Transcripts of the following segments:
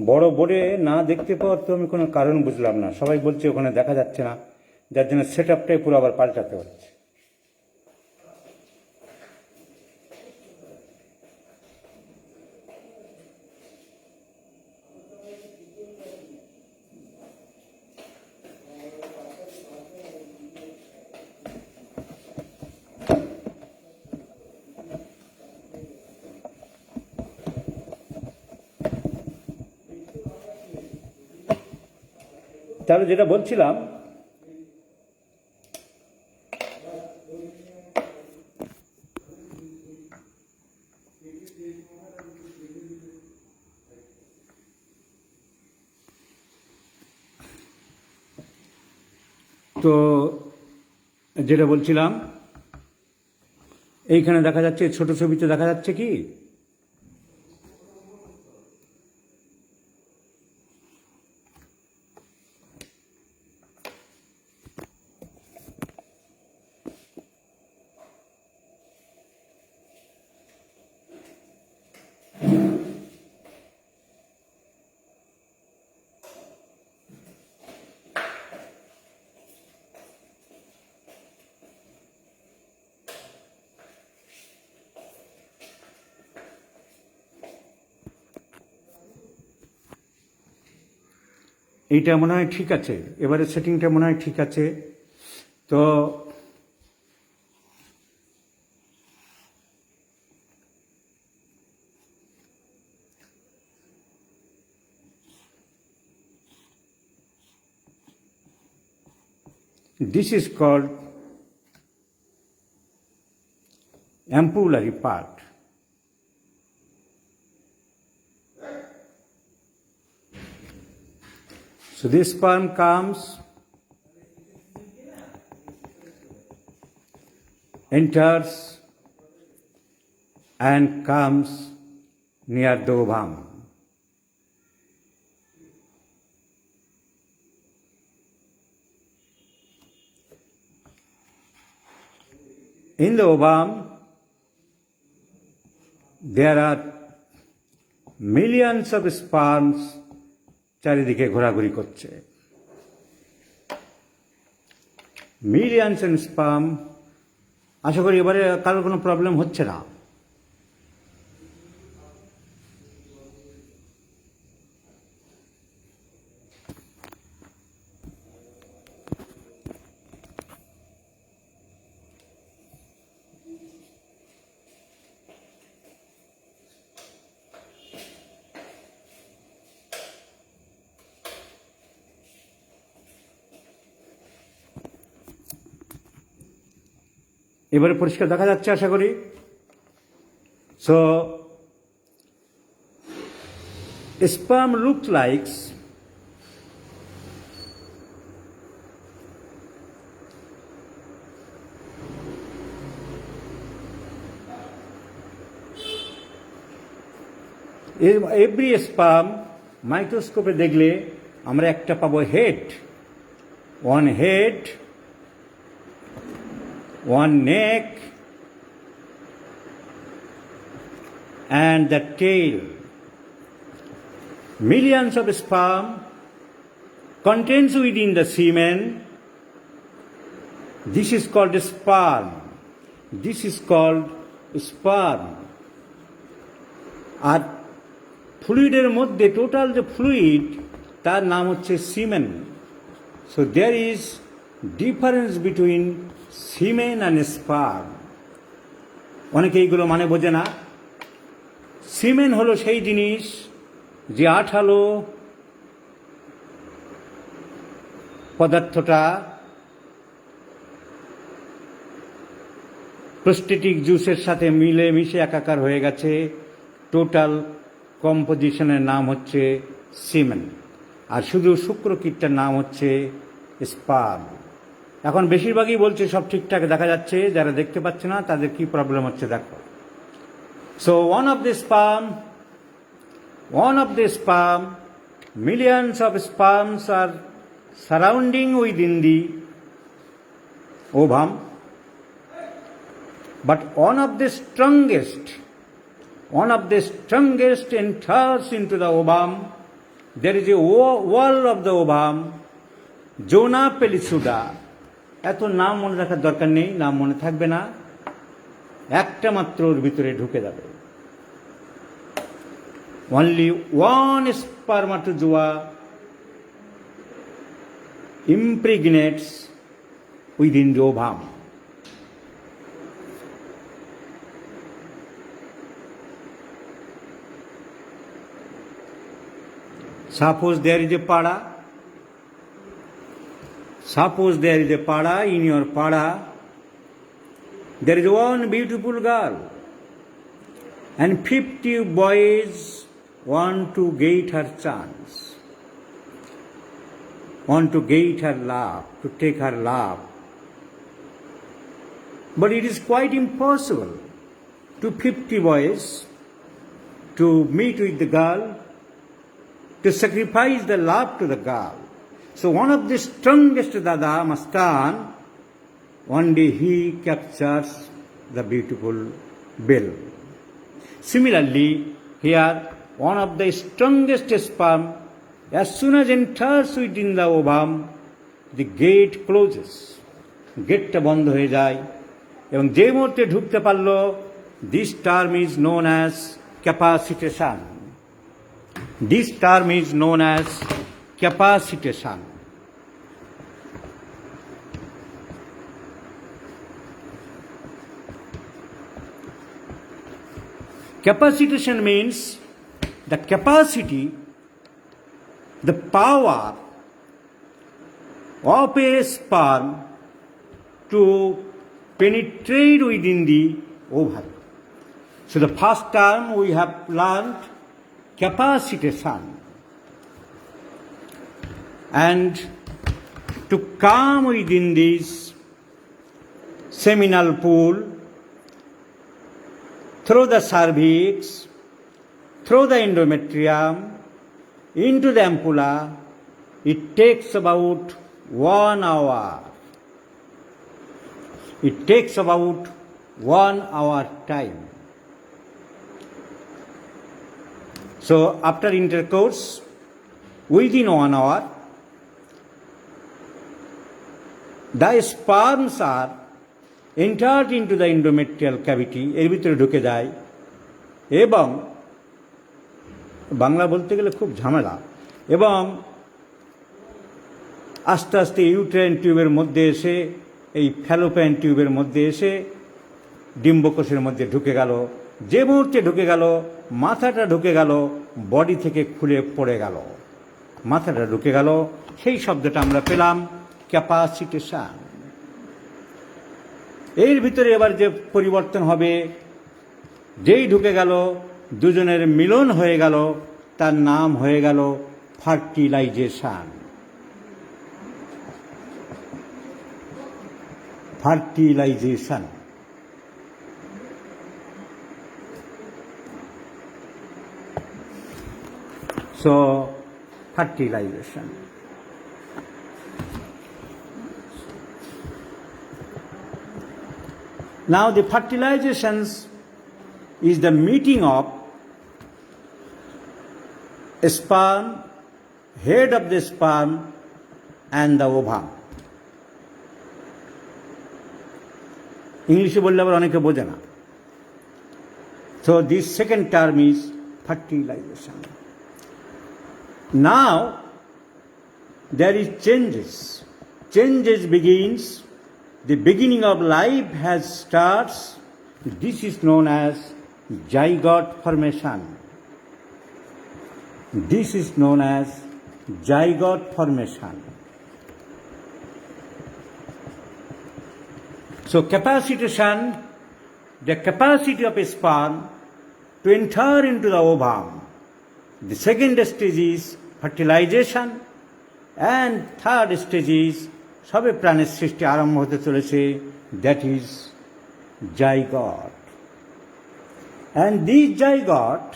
বড় বোর্ডে না দেখতে পাওয়ার তো আমি কোনো কারণ বুঝলাম না। সবাই বলছে ওখানে দেখা যাচ্ছে না, যার জন্য সেট আপটাই পুরো আবার পাল্টাতে হচ্ছে। তাহলে যেটা বলছিলাম, তো যেটা বলছিলাম এইখানে দেখা যাচ্ছে, ছোট ছবিতে দেখা যাচ্ছে কি এইটা মনে হয় ঠিক আছে, এবারে সেটিংটা মনে হয় ঠিক আছে। তো this is called ampullary part. So this sperm comes, enters and comes near the ovum. In the ovum, there are millions of sperms চারিদিকে ঘোরাঘুরি করছে। Millions and sperm. আশা করি এবারে কারোর কোনো প্রবলেম হচ্ছে না। এবারে পরিষ্কার দেখা যাচ্ছে আশা করি। So sperm looks like every sperm মাইক্রোস্কোপে দেখলে আমরা একটা পাবো head, one head, one neck and the tail. Millions of sperm contains within the semen. This is called sperm. This is called sperm. আর ফ্লুইডের মধ্যে টোটাল যে ফ্লুইড তার নাম হচ্ছে semen. So there is difference between semen and sperm. অনেকে এইগুলো মানে বোঝে না। সিমেন হলো সেই জিনিস যে আঠালো পদার্থটা প্রোস্টেটিক জুসের সাথে মিলে মিশে একাকার হয়ে গেছে। টোটাল কম্পোজিশনের নাম হচ্ছে সিমেন। আর শুধু শুক্রকীটটার নাম হচ্ছে স্পার্ম। এখন বেশিরভাগই বলছে সব ঠিকঠাক দেখা যাচ্ছে, যারা দেখতে পাচ্ছে না তাদের কি প্রবলেম হচ্ছে দেখো। So one of the sperm, millions of sperms আর surrounding within the ovum, but one of the strongest enters into the ovum there is a wall of the ovum, জোনা পেলিসুডা। এত নাম মনে রাখার দরকার নেই, নাম মনে থাকবে না, একটা মাত্র ওর ভিতরে ঢুকে যাবে। only one spermatozoa impregnates within the ovum. Suppose there is a pada. Suppose there is a pada, in your pada there is one beautiful girl and 50 boys want to get her chance, want to get her love, to take her love. But it is quite impossible to 50 boys to meet with the girl, to sacrifice the love to the girl. So one of the strongest Dada, Mastan, one day he captures the beautiful bill. Similarly, here one of the strongest sperm, as soon as enters within the ovum, the gate closes. গেটটা বন্ধ হয়ে যায় এবং যে মুহূর্তে ঢুকতে পারল, this term is known as capacitation. This term is known as capacitation. Capacitation means the capacity, the power of a sperm to penetrate within the ovum. So the first term we have learned capacitation, and to come within this seminal pool through the cervix, through the endometrium, into the ampulla, it takes about 1 hour. It takes about 1 hour time. So after intercourse, within 1 hour, the sperms are entered into the endometrial cavity, এর ভিতরে ঢুকে যায় এবং বাংলা বলতে গেলে খুব ঝামেলা, এবং আস্তে আস্তে ইউটেরাইন টিউবের মধ্যে এসে, এই ফ্যালোপিয়ান টিউবের মধ্যে এসে ডিম্বকোষের মধ্যে ঢুকে গেল। যে মুহূর্তে ঢুকে গেল, মাথাটা ঢুকে গেল, বডি থেকে খুলে পড়ে গেল, মাথাটা ঢুকে গেল, সেই শব্দটা আমরা পেলাম ক্যাপাসিটেশন। এর ভিতরে এবার যে পরিবর্তন হবে, যেই ঢুকে গেল, দুজনের মিলন হয়ে গেল, তার নাম হয়ে গেল fertilization. Fertilization. So, fertilization. Now the fertilizations is the meeting of sperm, head of the sperm and the ovum. ইংলিশে বললে আবার অনেকে বোঝে না। So this second term is fertilization. Now there is changes. Changes begins. The beginning of life has starts. This is known as zygote formation. This is known as zygote formation. So capacitation, the capacity of a sperm to enter into the ovum. The second stage is fertilization, and third stage is সবে প্রাণের সৃষ্টি আরম্ভ হতে চলেছে, that is zygote. And this zygote,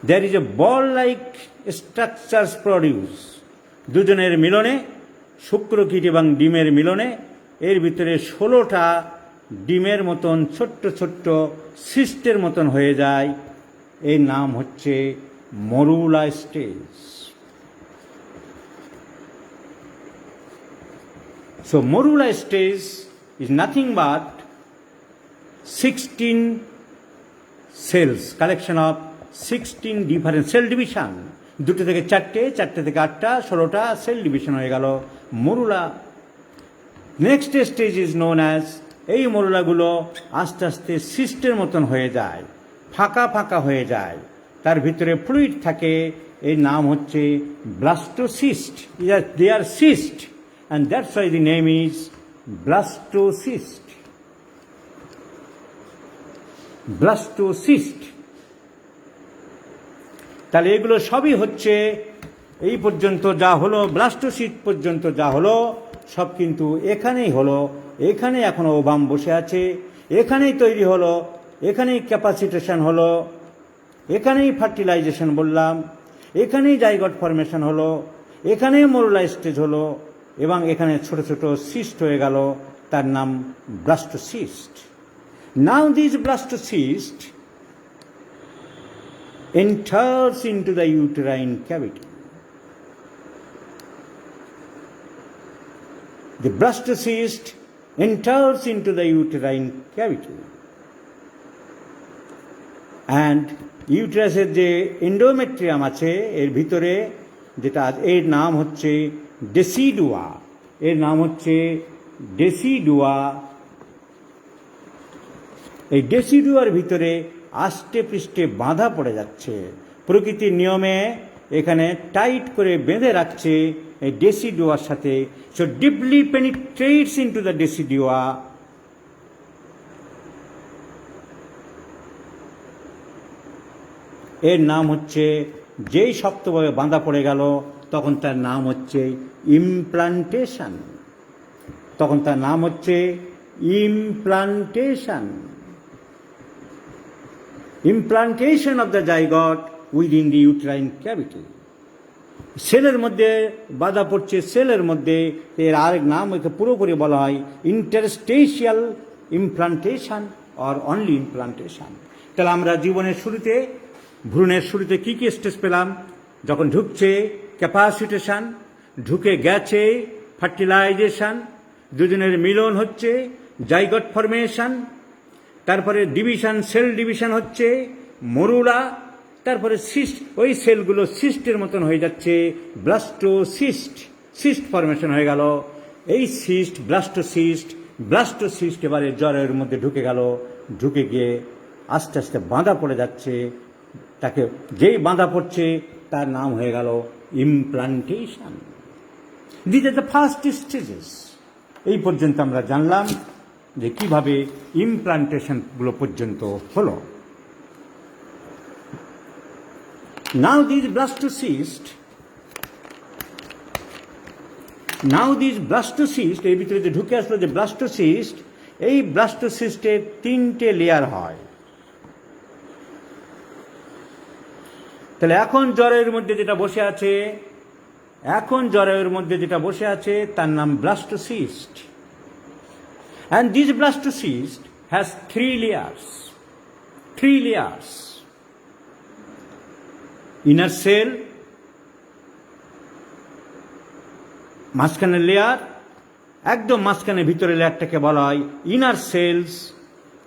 there is a ball-like structures produced. দুজনের মিলনে, শুক্রকীট এবং ডিমের মিলনে, এর ভিতরে 16টা ডিমের মতন ছোট্ট ছোট্ট সিস্টের মতন হয়ে যায়। এর নাম হচ্ছে morula stage. So morula stage is nothing but 16 cells, collection of 16 different cell division. দুটো থেকে চারটে, চারটে থেকে আটটা, 16টা সেল ডিভিশন হয়ে গেল morula. Next stage is known as, এই মরুলাগুলো আস্তে আস্তে সিস্টের মতন হয়ে যায়, ফাঁকা ফাঁকা হয়ে যায়, তার ভিতরে ফ্লুইড থাকে, এর নাম হচ্ছে blastocyst. They are cyst and that's why the name is blastocyst. Blastocyst. তাহলে এগুলো সবই হচ্ছে এই পর্যন্ত যা হলো, ব্লাস্টোসিস্ট পর্যন্ত যা হলো সব কিন্তু এখানেই হলো। এখানে এখনো ওভাম বসে আছে, এখানেই তৈরি হলো, এখানেই ক্যাপাসিটেশন হলো, এখানেই ফার্টিলাইজেশন বললাম, এখানেই জাইগট ফরমেশন হলো, এখানেই মরুলা স্টেজ হলো, এবং এখানে ছোট ছোট সিস্ট হয়ে গেল, তার নাম blastocyst. Now this blastocyst enters into the uterine cavity. The blastocyst enters into the uterine cavity. And ইউটেরাসের যে এন্ডোমেট্রিয়াম আছে এর ভিতরে যেটা, এর নাম হচ্ছে ডেসিডুয়া, এর নাম হচ্ছে ডেসিডুয়া। এই ডেসিডুয়ার ভিতরে আষ্টে পৃষ্ঠে বাঁধা পড়ে যাচ্ছে, প্রকৃতির নিয়মে এখানে টাইট করে বেঁধে রাখছে এই ডেসিডুয়ার সাথে। So deeply penetrates into the decidua. এর নাম হচ্ছে, যেই শক্তভাবে বাঁধা পড়ে গেল তখন তার নাম হচ্ছে ইমপ্লান্টেশন, তখন তার নাম হচ্ছে implantation. Implantation of the zygote within the uterine cavity. সেলের মধ্যে বাধা পড়ছে, সেলের মধ্যে, এর আরেক নাম একে পুরোপুরি বলা হয় interstitial implantation or only implantation. তাহলে আমরা জীবনের শুরুতে, ভ্রূণের শুরুতে কী কী স্টেজ পেলাম? যখন ঢুকছে ক্যাপাসিটেশন, ঢুকে গেছে ফার্টিলাইজেশন, দুজনের মিলন হচ্ছে জাইগট ফরমেশন, তারপরে ডিভিশন, সেল ডিভিশন হচ্ছে মরুলা, তারপরে সিস্ট, ওই সেলগুলো সিস্টের মতন হয়ে যাচ্ছে ব্লাস্টোসিস্ট, সিস্ট ফরমেশন হয়ে গেল। এই সিস্ট ব্লাস্টোসিস্ট, ব্লাস্টোসিস্ট এবারে জ্বরের মধ্যে ঢুকে গেল, ঢুকে গিয়ে আস্তে আস্তে বাঁধা পড়ে যাচ্ছে, তাকে যেই বাঁধা পড়ছে তার নাম হয়ে গেল implantation. This are the first stages. এই পর্যন্ত আমরা জানলাম যে কিভাবে ইমপ্লান্টেশনগুলো পর্যন্ত হলো। নাও দিস ব্লাস্টোসিস্ট, এই ভিতরে যে ঢুকে আসলো যে ব্লাস্টোসিস্ট, এই ব্লাস্টোসিস্টের 3টে লেয়ার হয়। তাহলে এখন জ্বরের মধ্যে যেটা বসে আছে, এখন জ্বরের মধ্যে যেটা বসে আছে তার নাম blastocyst. And this blastocyst has 3 layers. 3 layers. Inner cell, মাঝখানের লেয়ার, একদম মাঝখানের ভিতরে লেয়ারটাকে বলা হয় ইনার সেলস,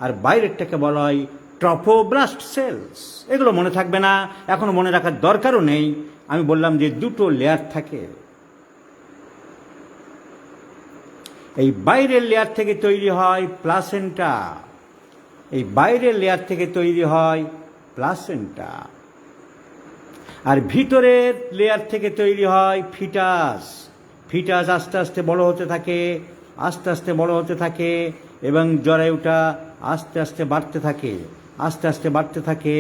আর বাইরেরটাকে বলা হয় ট্রফোব্লাস্ট সেলস। এগুলো মনে থাকবে না, এখনো মনে রাখার দরকারও নেই। আমি বললাম যে দুটো লেয়ার থাকে। এই বাইরের লেয়ার থেকে তৈরি হয় প্লাসেন্টা, এই বাইরের লেয়ার থেকে তৈরি হয় প্লাসেন্টা, আর ভিতরের লেয়ার থেকে তৈরি হয় ফিটাস। ফিটাস আস্তে আস্তে বড় হতে থাকে, আস্তে আস্তে বড় হতে থাকে, এবং জরায়ুটা আস্তে আস্তে বাড়তে থাকে, আস্তে আস্তে বাড়তে থাকে।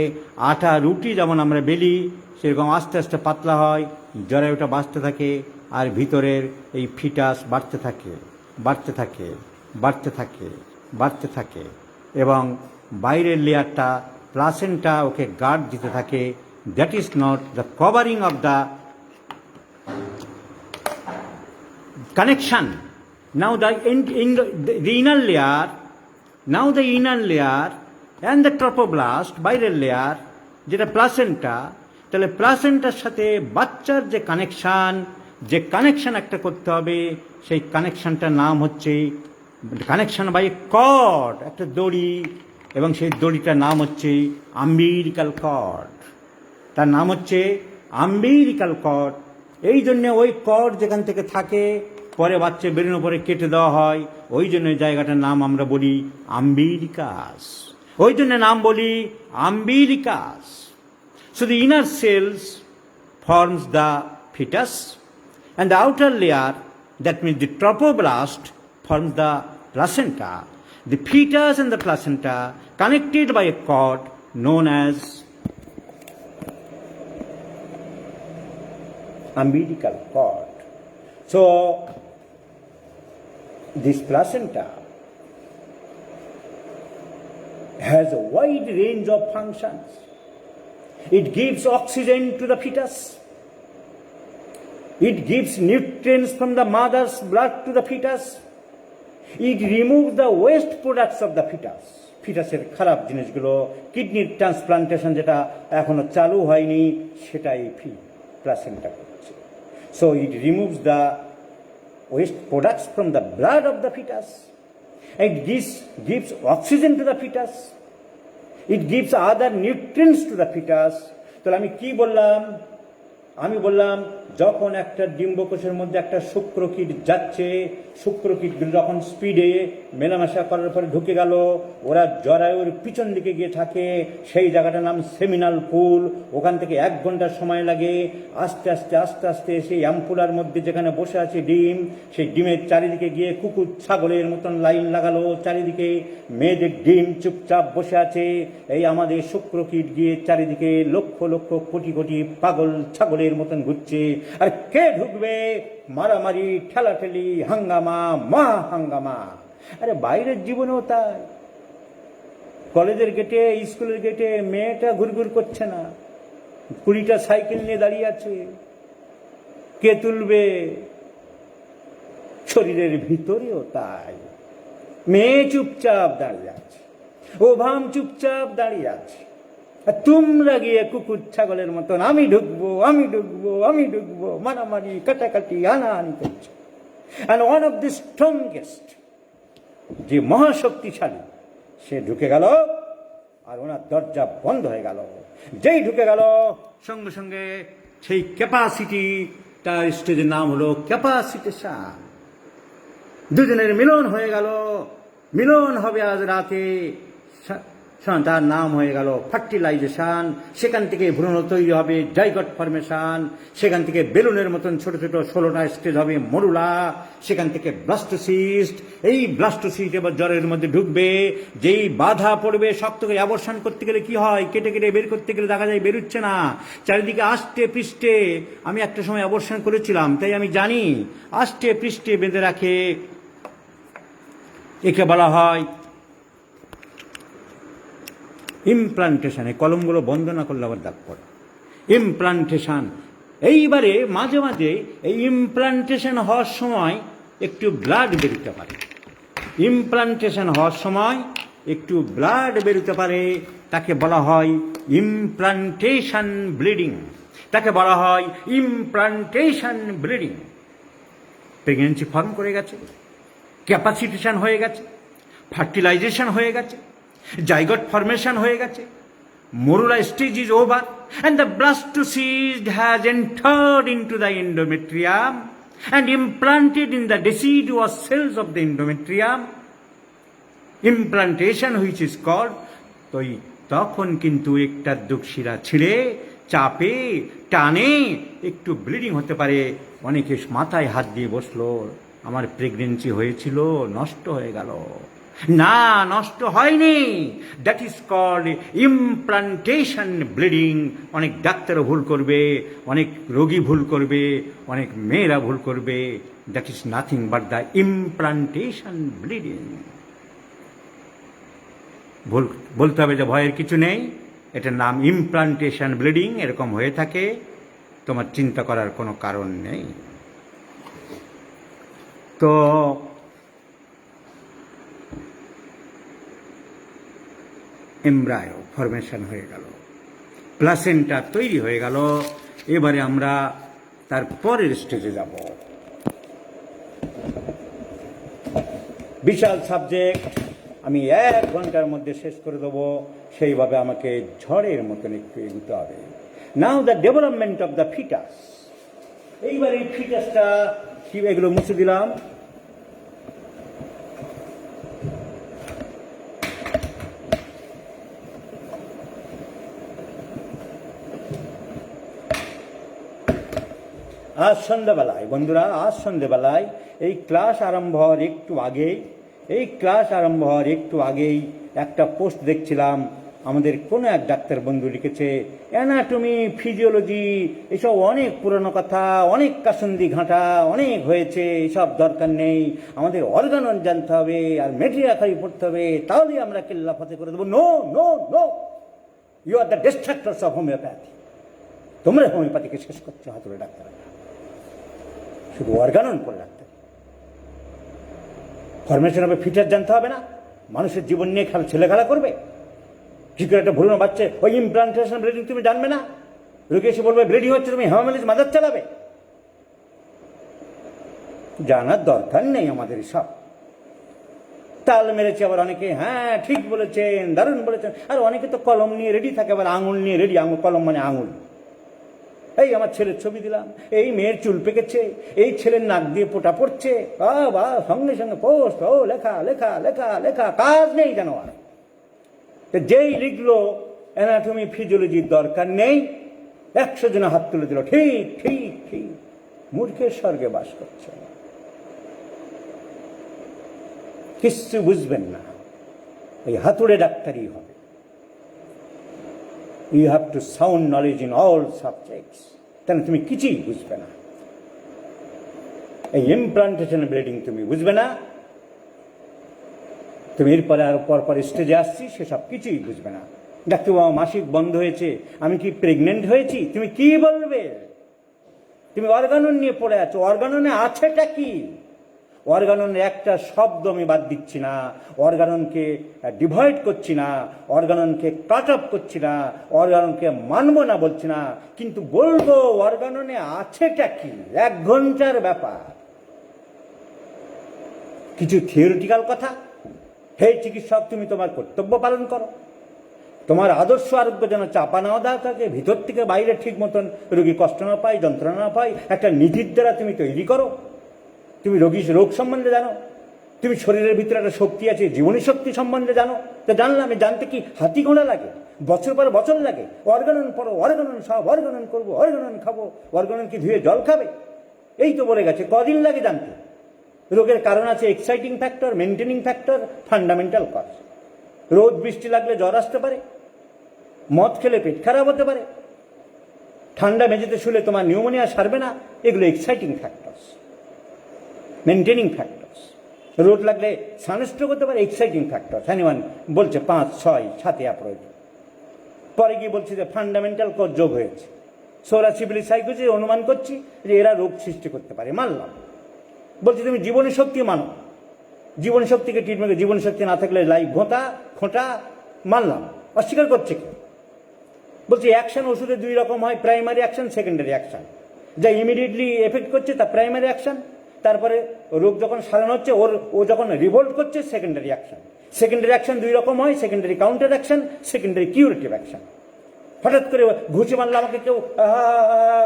আটা রুটি যেমন আমরা বেলি সেরকম আস্তে আস্তে পাতলা হয়, জরায়ুটা বাড়তে থাকে, আর ভিতরের এই ফিটাস বাড়তে থাকে, বাড়তে থাকে, বাড়তে থাকে, বাড়তে থাকে, এবং বাইরের লেয়ারটা প্লাসেন্টা ওকে গার্ড দিতে থাকে। That is not the covering of the connection. Now the inner layer, now the inner layer and the trophoblast, বাইরের লেয়ার যেটা প্লাসেন্টা, তাহলে প্লাসেন্টার সাথে বাচ্চার যে কানেকশান একটা করতে হবে, সেই কানেকশানটার নাম হচ্ছে কানেকশান বাই কর্ড, একটা দড়ি, এবং সেই দড়িটার নাম হচ্ছে আম্বিলিক্যাল কর্ড। তার নাম হচ্ছে আম্বিলিক্যাল কর্ড। এই জন্যে ওই কর্ড যেখান থেকে থাকে, পরে বাচ্চা বেরোনোর পরে কেটে দেওয়া হয়, ওই জন্য জায়গাটার নাম আমরা বলি আম্বিলিকাস। ওই জন্য নাম বলি umbilicus. So the inner cells forms the fetus, and the outer layer, that means the trophoblast, forms the placenta. The fetus and the placenta connected by a cord known as umbilical cord. So this placenta has a wide range of functions. It gives oxygen to the fetus. It gives nutrients from the mother's blood to the fetus. It removes the waste products of the fetus. ফিটাসের খারাপ জিনিসগুলো, কিডনির transplantation যেটা এখনো চালু হয়নি, সেটাই placenta করছে। So it removes the waste products from the blood of the foetus. It gives oxygen to the fetus. It gives other nutrients to the fetus. তাহলে আমি কি বললাম? আমি বললাম যখন একটা ডিম্বকোষের মধ্যে একটা শুক্রকীট যাচ্ছে, শুক্রকীটগুলো যখন স্পিডে মেলামেশা করার পরে ঢুকে গেল, ওরা জরায়ুর পিছন দিকে গিয়ে থাকে, সেই জায়গাটার নাম সেমিনাল পুল। ওখান থেকে 1 ঘন্টা সময় লাগে। আস্তে আস্তে আস্তে আস্তে সেই অ্যাম্পুলার মধ্যে যেখানে বসে আছে ডিম, সেই ডিমের চারিদিকে গিয়ে কুকুর ছাগলের মতন লাইন লাগালো, চারিদিকে মেয়েদের ডিম চুপচাপ বসে আছে। এই আমাদের শুক্রকীট গিয়ে চারিদিকে লক্ষ লক্ষ কোটি কোটি পাগল ছাগলের মতন ঘুরছে। আর কে ঢুকবে? মারামারি, ঠেলাঠেলি, হাঙ্গামা, হাঙ্গামা। আরে বাইরের জীবনেও তাই। কলেজের গেটে, স্কুলের গেটে মেয়েটা ঘুরঘুর করছে না, 20টা সাইকেল নিয়ে দাঁড়িয়ে আছে। কে তুলবে? শরীরের ভিতরেও তাই। মেয়ে চুপচাপ দাঁড়িয়ে আছে, ওভাম চুপচাপ দাঁড়িয়ে আছে। তোমরা গিয়ে কুকুর ছাগলের মতন আমি ঢুকবো, আমি ঢুকবো, আমি ঢুকবো, মারামারি, কাটাকাটি, হানাহানি করছে। And one of the strongest, যে মহাশক্তিশালী, সে ঢুকে গেল, আর ওনার দরজা বন্ধ হয়ে গেল। যেই ঢুকে গেল, সঙ্গে সঙ্গে সেই ক্যাপাসিটি, তার স্টেজের নাম হলো ক্যাপাসিটেশন। দুজনের মিলন হয়ে গেল। মিলন হবে আজ রাতে, তার নাম হয়ে গেল ফার্টিলাইজেশন। সেখান থেকে ভ্রূণ তৈরি হবে জাইগট ফরমেশন। সেখান থেকে বেলুনের মতন ছোট ছোট 16টা স্টেজ হবে মরুলা। সেখান থেকে ব্লাস্টোসিস্ট। এই ব্লাস্টোসিস্ট এবার জ্বরের মধ্যে ঢুকবে। যেই বাধা পড়বে, শক্ত করে অ্যাবর্শন করতে গেলে কি হয়, কেটে কেটে বের করতে গেলে দেখা যায় বেরোচ্ছে না, চারিদিকে আষ্টে পৃষ্ঠে। আমি একটা সময় অ্যাবর্শন করেছিলাম, তাই আমি জানি। আষ্টে পৃষ্ঠে বেঁধে রাখে। একে বলা হয় ইমপ্লান্টেশন। এই কলমগুলো বন্ধ না করলে আবার দাগ পড়ে। ইমপ্লান্টেশন। এইবারে মাঝে মাঝে এই ইমপ্লান্টেশন হওয়ার সময় একটু ব্লাড বেরোতে পারে। ইমপ্লান্টেশন হওয়ার সময় একটু ব্লাড বেরোতে পারে। তাকে বলা হয় ইমপ্লান্টেশন ব্লিডিং। তাকে বলা হয় ইমপ্লান্টেশন ব্লিডিং। প্রেগনেন্সি ফর্ম করে গেছে, ক্যাপাসিটেশন হয়ে গেছে, ফার্টিলাইজেশন হয়ে গেছে, জাইগট ফরমেশন হয়ে গেছে, morula stage is over, and the blastocyst has entered into the endometrium and implanted in the deciduous cells of the endometrium. Implantation which is called, তো তখন কিন্তু একটা দুঃশিরা ছিঁড়ে, চাপে, টানে একটু ব্লিডিং হতে পারে। অনেকে মাথায় হাত দিয়ে বসলো, আমার প্রেগনেন্সি হয়েছিল, নষ্ট হয়ে গেল। না, নষ্ট হয়নি। That is called implantation bleeding. অনেক ডাক্তারও ভুল করবে, অনেক রোগী ভুল করবে, অনেক মেয়েরা ভুল করবে। That is nothing but the implantation bleeding. ভুল বলতে হবে যে ভয়ের কিছু নেই, এটার নাম ইমপ্লান্টেশন ব্লিডিং। এরকম হয়ে থাকে, তোমার চিন্তা করার কোনো কারণ নেই। তো এমব্রায়ো ফরমেশন হয়ে গেল। প্লাসেন্টা তৈরি হয়ে গেল। এবারে আমরা তার পরের স্টেজে যাব। বিশাল সাবজেক্ট, আমি 1 ঘন্টার মধ্যে শেষ করে দেবো, সেইভাবে আমাকে ঝড়ের মতন একটু এগোতে হবে। Now the development of the fetus. এইবার এই ফিটাসটা কি, এগুলো মুছে দিলাম। আজ সন্ধ্যাবেলায় বন্ধুরা, আজ সন্ধ্যাবেলায় এই ক্লাস আরম্ভ হওয়ার একটু আগেই একটা পোস্ট দেখছিলাম। আমাদের কোনো এক ডাক্তার বন্ধু লিখেছে, অ্যানাটমি, ফিজিওলজি এসব অনেক পুরনো কথা, অনেক কাসন্দি ঘাঁটা অনেক হয়েছে, এসব দরকার নেই, আমাদের অর্গানন জানতে হবে আর মেট্রিয়াখারি পড়তে হবে, তাহলেই আমরা কেল্লা ফতে করে দেবো। No no no, you are the distractors of homeopathy. তোমরা হোমিওপ্যাথিকে শেষ করছো হাতুড়ে ডাক্তার, শুধু অর্গানন করে রাখতে। ফরমেশন হবে ফিটার জানতে হবে না? মানুষের জীবন নিয়ে ছেলে খেলা করবে? কি করে একটা ভ্রূণ বাচ্চা ওই ইমপ্লান্টেশন ব্রিডিং তুমি জানবে না? রোগী এসে বলবে ব্রিডিং হচ্ছে, তুমি হেমামেলিজ মাদার চালাবে? জানার দরকার নেই আমাদের সব। তাল মেরেছে আবার অনেকে, হ্যাঁ ঠিক বলেছেন, দারুণ বলেছেন। আর অনেকে তো কলম নিয়ে রেডি থাকে, আবার আঙুল নিয়ে রেডি। কলম মানে আঙুল। এই আমার ছেলের ছবি দিলাম, এই মেয়ের চুল পেকেছে, এই ছেলের নাক দিয়ে পোটা পড়ছে, বা সঙ্গে সঙ্গে পোস্ট, ও লেখা লেখা লেখা লেখা, কাজ নেই যেন আর। যেই লিখলো অ্যানাটমি ফিজিওলজির দরকার নেই, 100 জন হাত তুলে দিল, ঠিক ঠিক ঠিক। মূর্খের স্বর্গে বাস করছে, কিচ্ছু বুঝবেন না, ওই হাতুড়ে ডাক্তারই হবে। You have to sound knowledge in all subjects, তাহলে তুমি কিছুই বুঝবে না। এই ইমপ্লান্টেশন ব্রিডিং তুমি বুঝবে না, তুমি এরপরে আর পর স্টেজে আসছি, সেসব কিছুই বুঝবে না। ডাক্তারবাবু মাসিক বন্ধ হয়েছে, আমি কি প্রেগনেন্ট হয়েছি, তুমি কি বলবে? তুমি অর্গানন নিয়ে পড়ে আছো, অর্গাননে আছেটা কি? অর্গাননের একটা শব্দ আমি বাদ দিচ্ছি না, অর্গাননকে ডিভাইড করছি না, অর্গাননকে কাট অফ করছি না, অর্গাননকে মানবো না বলছি না, কিন্তু বলবো অর্গাননে আছেটা কি। 1 ঘন্টার ব্যাপার, কিছু থিওরিটিক্যাল কথা। হে চিকিৎসক, তুমি তোমার কর্তব্য পালন করো, তোমার আদর্শ আরোগ্য যেন চাপা না দেওয়া থাকে, ভিতর থেকে বাইরে ঠিক মতন রোগী কষ্ট না পায়, যন্ত্রণা না পায়, একটা নীতির দ্বারা তুমি তৈরি করো। তুমি রোগ সম্বন্ধে জানো, তুমি শরীরের ভিতরে একটা শক্তি আছে, জীবনী শক্তি সম্বন্ধে জানো। তো জানলাম, জানতে কি হাতি ঘোড়া লাগে, বছর পর বছর লাগে? অর্গানন পড়ো, অর্গানন সব, অর্গানন করবো, অর্গানন খাবো, অর্গানন কি ধুয়ে জল খাবে? এই তো বলে গেছে, কদিন লাগে জানতে? রোগের কারণ আছে exciting factor, maintaining factor, fundamental cause. রোদ বৃষ্টি লাগলে জ্বর আসতে পারে, মদ খেলে পেট খারাপ হতে পারে, ঠান্ডা মেঝেতে শুলে তোমার নিউমোনিয়া সারবে না, এগুলো এক্সাইটিং ফ্যাক্টরস, মেনটেনিং ফ্যাক্টরস। রোদ লাগলে সানস্ট্রোক হতে পারে, এক্সাইটিং ফ্যাক্টরস। হ্যানিমান বলছে 5, 6, 7 প্রয়োজন। পরে গিয়ে বলছে যে ফান্ডামেন্টাল কজ যোগ হয়েছে, সোরা সিভিলি সাইকোলজি অনুমান করছি যে এরা রোগ সৃষ্টি করতে পারে, মানলাম। বলছি তুমি জীবনী শক্তি মানো, জীবনী শক্তিকে ট্রিটমেন্ট, জীবনী শক্তি না থাকলে লাইফ খোঁটা, মানলাম। অস্বীকার করছে কি? বলছি অ্যাকশন ওষুধে 2 রকম হয়, প্রাইমারি অ্যাকশন, সেকেন্ডারি অ্যাকশন। যা ইমিডিয়েটলি এফেক্ট করছে তা প্রাইমারি অ্যাকশন, তারপরে রোগ যখন সারানো হচ্ছে ও যখন রিভোল্ট করছে, সেকেন্ডারি অ্যাকশন। সেকেন্ডারি অ্যাকশন 2 রকম হয়, secondary counter action, secondary curative action. হঠাৎ করে ঘুষে মারলো আমাকে কেউ,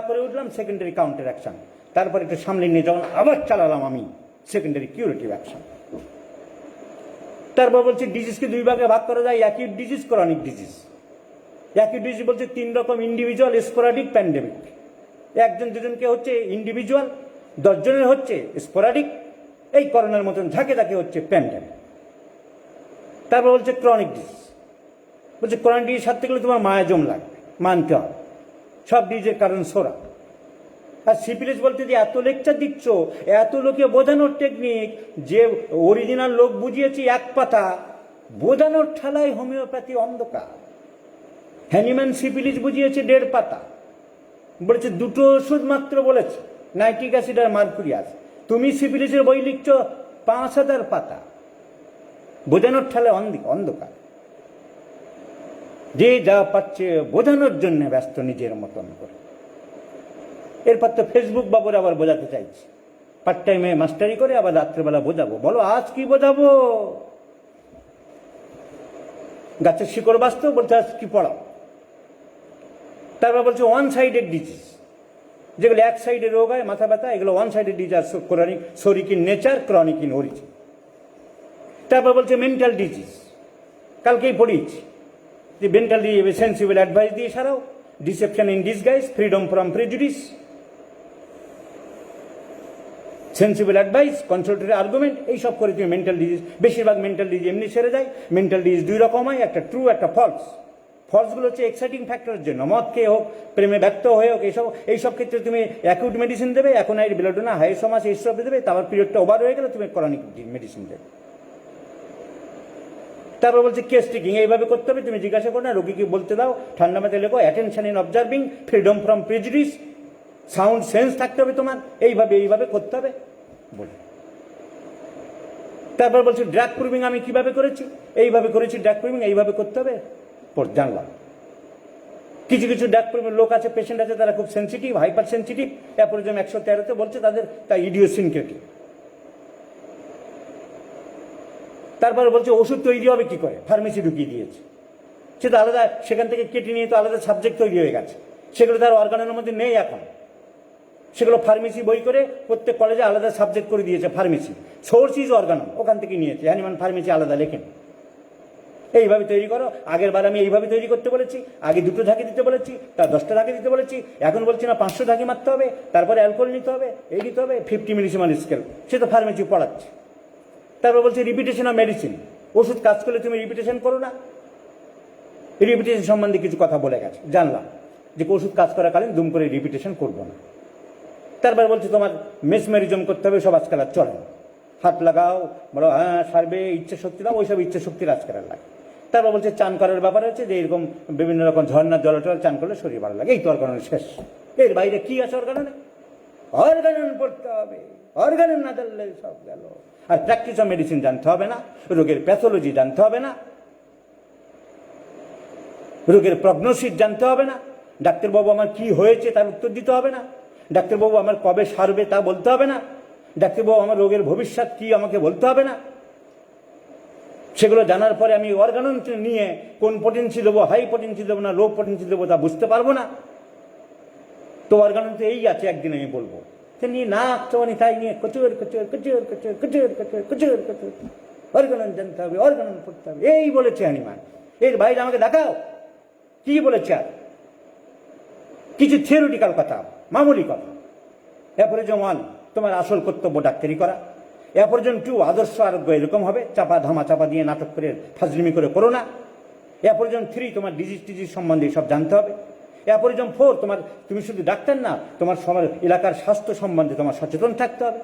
করে উঠলাম, সেকেন্ডারি কাউন্টার অ্যাকশন। তারপর একটু সামনে নিয়ে যখন আবার চালালাম আমি, সেকেন্ডারি কিউরেটিভ অ্যাকশন। তারপর বলছে ডিজিজকে 2 ভাগে ভাগ করা যায়, acute disease, chronic disease. Acute disease বলছে 3 রকম, ইন্ডিভিজুয়াল, স্পোরাডিক, প্যান্ডেমিক। 1 জন 2 জনকে হচ্ছে ইন্ডিভিজুয়াল, 10 জনের হচ্ছে স্পোরাডিক, এই করোনার মতন ঝাঁকে ঝাঁকে হচ্ছে প্যান্ডেমিক। তারপর বলছে ক্রনিক ডিজিজ, বলছে ক্রনিক ডিজিজ সারতে গেলে তোমার মায়াজম লাগবে, মানতে হবে। সব ডিজিজের কারণ সোরা। আর সিপিলিস বলতে যে এত লেকচার দিচ্ছ, এত লোকে বোঝানোর টেকনিক, যে অরিজিনাল লোক বুঝিয়েছি 1 পাতা, বোঝানোর ঠেলায় হোমিওপ্যাথি অন্ধকার। হ্যানিম্যান সিপিলিস বুঝিয়েছে 1.5 পাতা, বলেছে 2টো ওষুধ মাত্র বলেছে, নাইট্রিক অ্যাসিড আর মার্কুরিয়াস। তুমি সিপিলিসের বই লিখছ 5000 পাতা, বোঝানোর ঠেলায় অন্ধকার। যে যা পাচ্ছে বোঝানোর জন্য ব্যস্ত নিজের মতন করে। এরপর তো ফেসবুক বাবুর আবার বোঝাতে চাইছি, পার্ট টাইমে মাস্টারি করে আবার রাত্রেবেলা বোঝাবো। বলো আজ কি বোঝাবো? গাছের শিকড় বাঁচতো, বলতে আজ কি পড়াও। তারপর বলছে ওয়ান সাইডেড ডিজিজ, যেগুলো এক সাইডে রোগ হয়, মাথা ব্যথা, এগুলো ওয়ান সাইডেড ডিজিজ, ক্রনিক, শরিক in nature, chronic in origin. তারপর বলছে মেন্টাল ডিজিজ, কালকেই পড়িয়েছি যে মেন্টাল ডিজিজ সেন্সিবল অ্যাডভাইস দিয়ে সারাও, deception in disguise, freedom from prejudice, sensible advice, consultative argument, এইসব করে তুমি মেন্টাল ডিজিজ, বেশিরভাগ মেন্টাল ডিজিজ এমনি সেরে যায়। মেন্টাল ডিজিজ দুই রকম হয়, একটা ট্রু, একটা ফলস। ফলসগুলো হচ্ছে এক্সাইটিং ফ্যাক্টরের জন্য, মদ খেয়ে হোক, প্রেমে ব্যক্ত হয়ে হোক, এইসব ক্ষেত্রে তুমি অ্যাকিউট মেডিসিন দেবে, অ্যাকোনাইড বেলোডোনা, হাইসোমাস, এইসব দেবে। তারপর পিরিয়ডটা ওভার হয়ে গেলে তুমি ক্রনিক মেডিসিন দেবে। তারপর বলছে কেস টেকিং, এইভাবে করতে হবে, তুমি জিজ্ঞাসা করো না, রোগীকে বলতে দাও, ঠান্ডা মাথায় লেখো, attention in observing, freedom from prejudice, sound sense থাকতে হবে তোমার, এইভাবে করতে হবে বলে। তারপর বলছে ড্রাগ প্রুভিং আমি কিভাবে করেছি, এইভাবে করেছি ড্রাগ প্রুভিং, এইভাবে করতে হবে জানলাম। কিছু কিছু ড্রাগ প্রুভিং লোক আছে, পেশেন্ট আছে, তারা খুব সেন্সিটিভ, হাইপার সেন্সিটিভ, অ্যাপোরিজম 113-তে বলছে তাদের তা ইডিওসিনক্রেটিক। তারপরে বলছে ওষুধ তৈরি হবে কি করে, ফার্মেসি ঢুকিয়ে দিয়েছে, সেটা আলাদা, সেখান থেকে কেটে নিয়ে তো আলাদা সাবজেক্ট তৈরি হয়ে গেছে, সেগুলো তার অর্গানের মধ্যে নেই এখন। সেগুলো ফার্মেসি বই করে প্রত্যেক কলেজে আলাদা সাবজেক্ট করে দিয়েছে, ফার্মেসি, সোর্স ইজ অর্গানম, ওখান থেকে নিয়েছে, হ্যানিম্যান ফার্মেসি আলাদা লেখেন। এইভাবে তৈরি করো। আগের বার আমি এইভাবে তৈরি করতে বলেছি, আগে 2টো ঝাঁকি দিতে বলেছি, তার 10টা ঝাঁকি দিতে বলেছি, এখন বলছি না 500 ঝাঁকি মারতে হবে, তারপরে অ্যালকোহল নিতে হবে, এই নিতে হবে, 50 মিলিসিমাল স্কেল, সে তো ফার্মেসি পড়াচ্ছে। তারপর বলছে রিপিটেশন অফ মেডিসিন, ওষুধ কাজ করলে তুমি রিপিটেশন করো না, রিপিটেশন সম্বন্ধে কিছু কথা বলে গেছে, জানলাম যে ওষুধ কাজ করাকালীন দুম করে রিপিটেশন করবো না। তারপর বলছে তোমার মেসমেরিজম করতে হবে, সব আজকাল আর চলে না, হাত লাগাও, বলো হ্যাঁ সারবে, ইচ্ছে শক্তি দাও, ওইসব ইচ্ছে শক্তির আজকাল আর লাগে। তারপর বলছে চান করার ব্যাপার আছে, যে এরকম বিভিন্ন রকম ঝর্ণার জলটল চান করলে শরীর ভালো লাগে, এই তো অর্গানন শেষ। এর বাইরে কি আছে অর্গাননে? অর্গানন পড়তে হবে, অর্গানন না জানলে সব গেল। আর প্র্যাকটিস অফ মেডিসিন জানতে হবে না, রোগের প্যাথোলজি জানতে হবে না, রোগের প্রগনোসিস জানতে হবে না, ডাক্তারবাবু আমার কি হয়েছে তার উত্তর দিতে হবে না, ডাক্তারবাবু আমার কবে সারবে তা বলতে হবে না, ডাক্তারবাবু আমার রোগের ভবিষ্যৎ কি আমাকে বলতে হবে না। সেগুলো জানার পরে আমি অর্গানন নিয়ে কোন পটেন্সি দেবো, হাই পটেন্সি দেবো না লো পটেন্সি দেবো তা বুঝতে পারবো না। তো অর্গানন তো এই আছে, একদিন আমি বলবো, সে নিয়ে নাক চোয়ানি তাই নিয়ে কচুর কচুর কচুর কচুর কচুর কচুর কচুর কচুর, অর্গানন জানতে হবে, অর্গানন পড়তে হবে, এই বলেছে হ্যানিম্যান। এর বাইরে আমাকে দেখাও কি বলেছে। আর কিছু থিওরিটিক্যাল কথা, মামুলি কথা। অ্যাপোরিজম 1 তোমার আসল কর্তব্য ডাক্তারি করা, অ্যাপোরিজম 2 আদর্শ আরোগ্য এরকম হবে, চাপা ধামা চাপা দিয়ে নাটক করে ফাজলিমি করে করো না। অ্যাপোরিজম 3 তোমার ডিজিজ সম্বন্ধে সব জানতে হবে। অ্যাপোরিজম 4 তুমি শুধু ডাক্তার না, তোমার সবার এলাকার স্বাস্থ্য সম্বন্ধে তোমার সচেতন থাকতে হবে।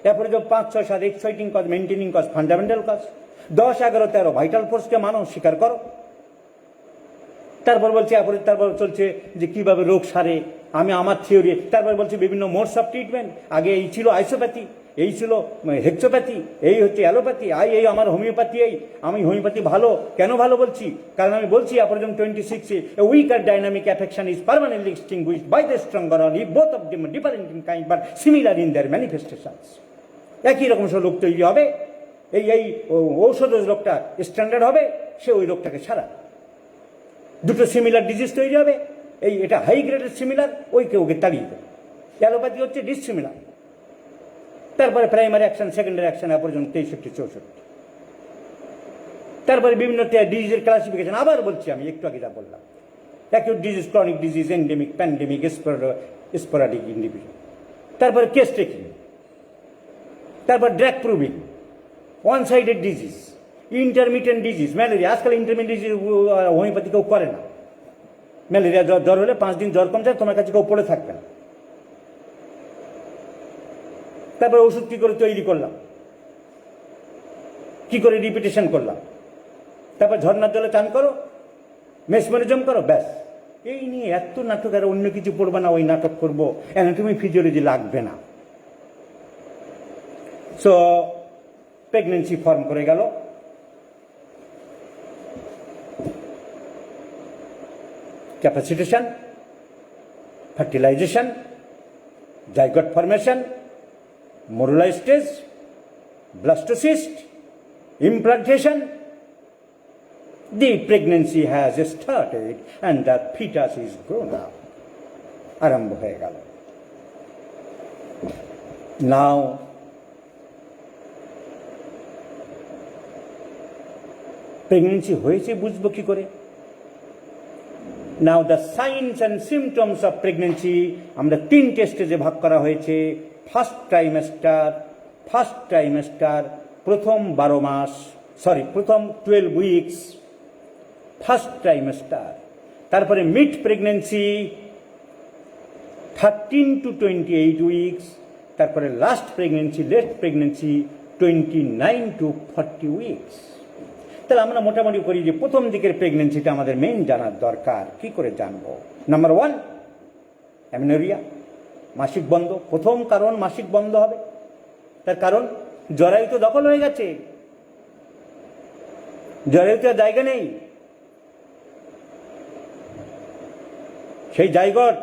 Aphorism 5, 6, 7 exciting cause, maintaining cause, fundamental cause. 10, 11, 13 vital ফোর্সকে মানো, স্বীকার করো। তারপর বলছে তারপর চলছে যে কিভাবে রোগ সারে, আমি আমার থিওরি। তারপর বলছে বিভিন্ন মোডস অফ ট্রিটমেন্ট, আগে এই ছিল আইসোপ্যাথি, এই ছিল হেক্সোপ্যাথি, এই হচ্ছে অ্যালোপ্যাথি, এই আমার হোমিওপ্যাথি, আমি হোমিওপ্যাথি ভালো। কেন ভালো বলছি? কারণ আমি বলছি aphorism 26 a weaker dynamic affection is permanently extinguished by the stronger one if both of them different in kind but similar in their manifestations. একই রকম সব রোগ তৈরি হবে, এই ঔষধ রোগটা স্ট্যান্ডার্ড হবে, সে ওই রোগটাকে সারা। দুটো সিমিলার ডিজিজ তৈরি হবে, এটা হাই গ্রেডের সিমিলার, ওকে তাড়িয়ে দেবে। অ্যালোপ্যাথি হচ্ছে ডিসিমিলার। তারপরে প্রাইমারি অ্যাকশন, সেকেন্ডারি অ্যাকশন, পর্যন্ত 63, 64। তারপরে বিভিন্ন ডিজিজের ক্লাসিফিকেশন, আবার বলছি আমি একটু আগে যা বললাম, acute disease, chronic disease, endemic, pandemic, sporadic individual. তারপরে কেস টেকিং, তারপর drug proving, one sided disease, intermittent disease, malaria. আজকাল ইন্টারমিটেন্ট ডিজিজ হোমিওপ্যাথি কেউ করে না। ম্যালেরিয়া জ্বর হলে 5 দিন জ্বর কম যায়, তোমার কাছে কেউ পড়ে থাকবে না। তারপরে ওষুধ কি করে তৈরি করলাম, কি করে রিপিটেশন করলাম, তারপর ঝর্ণার জলে চান করো, মেসমেরিজম করো, ব্যাস। এই নিয়ে এত নাটক, আর অন্য কিছু পড়বে না, ওই নাটক করবো, অ্যানাটমি ফিজিওলজি লাগবে না। সো প্রেগনেন্সি ফর্ম করে গেল। capacitation, fertilization, zygote formation, morula stage, blastocyst, implantation. The pregnancy has started and the fetus is grown up. আরম্ভ হয়ে গেল। Now, প্রেগনেন্সি হয়েছে বুঝবো কি করে? Now the signs and symptoms of pregnancy আমরা 3টে স্টেজে ভাগ করা হয়েছে। ফার্স্ট ট্রাইমেস্টার, প্রথম 12 মাস, প্রথম 12 উইকস, ফার্স্ট ট্রাইমেস্টার। তারপরে মিড প্রেগনেন্সি 13 to 28 উইকস, তারপরে last pregnancy, late pregnancy 29 to 40 weeks. তাহলে আমরা মোটামুটি করি যে প্রথম দিকের প্রেগনেন্সিটা আমাদের মেইন জানার দরকার। কি করে জানবো? নাম্বার 1, অ্যামেনোরিয়া, মাসিক বন্ধ। প্রথম কারণ মাসিক বন্ধ হবে। তার কারণ জরায়ু তো দখল হয়ে গেছে, জরায়ুতে জায়গা নেই। সেই জাইগট,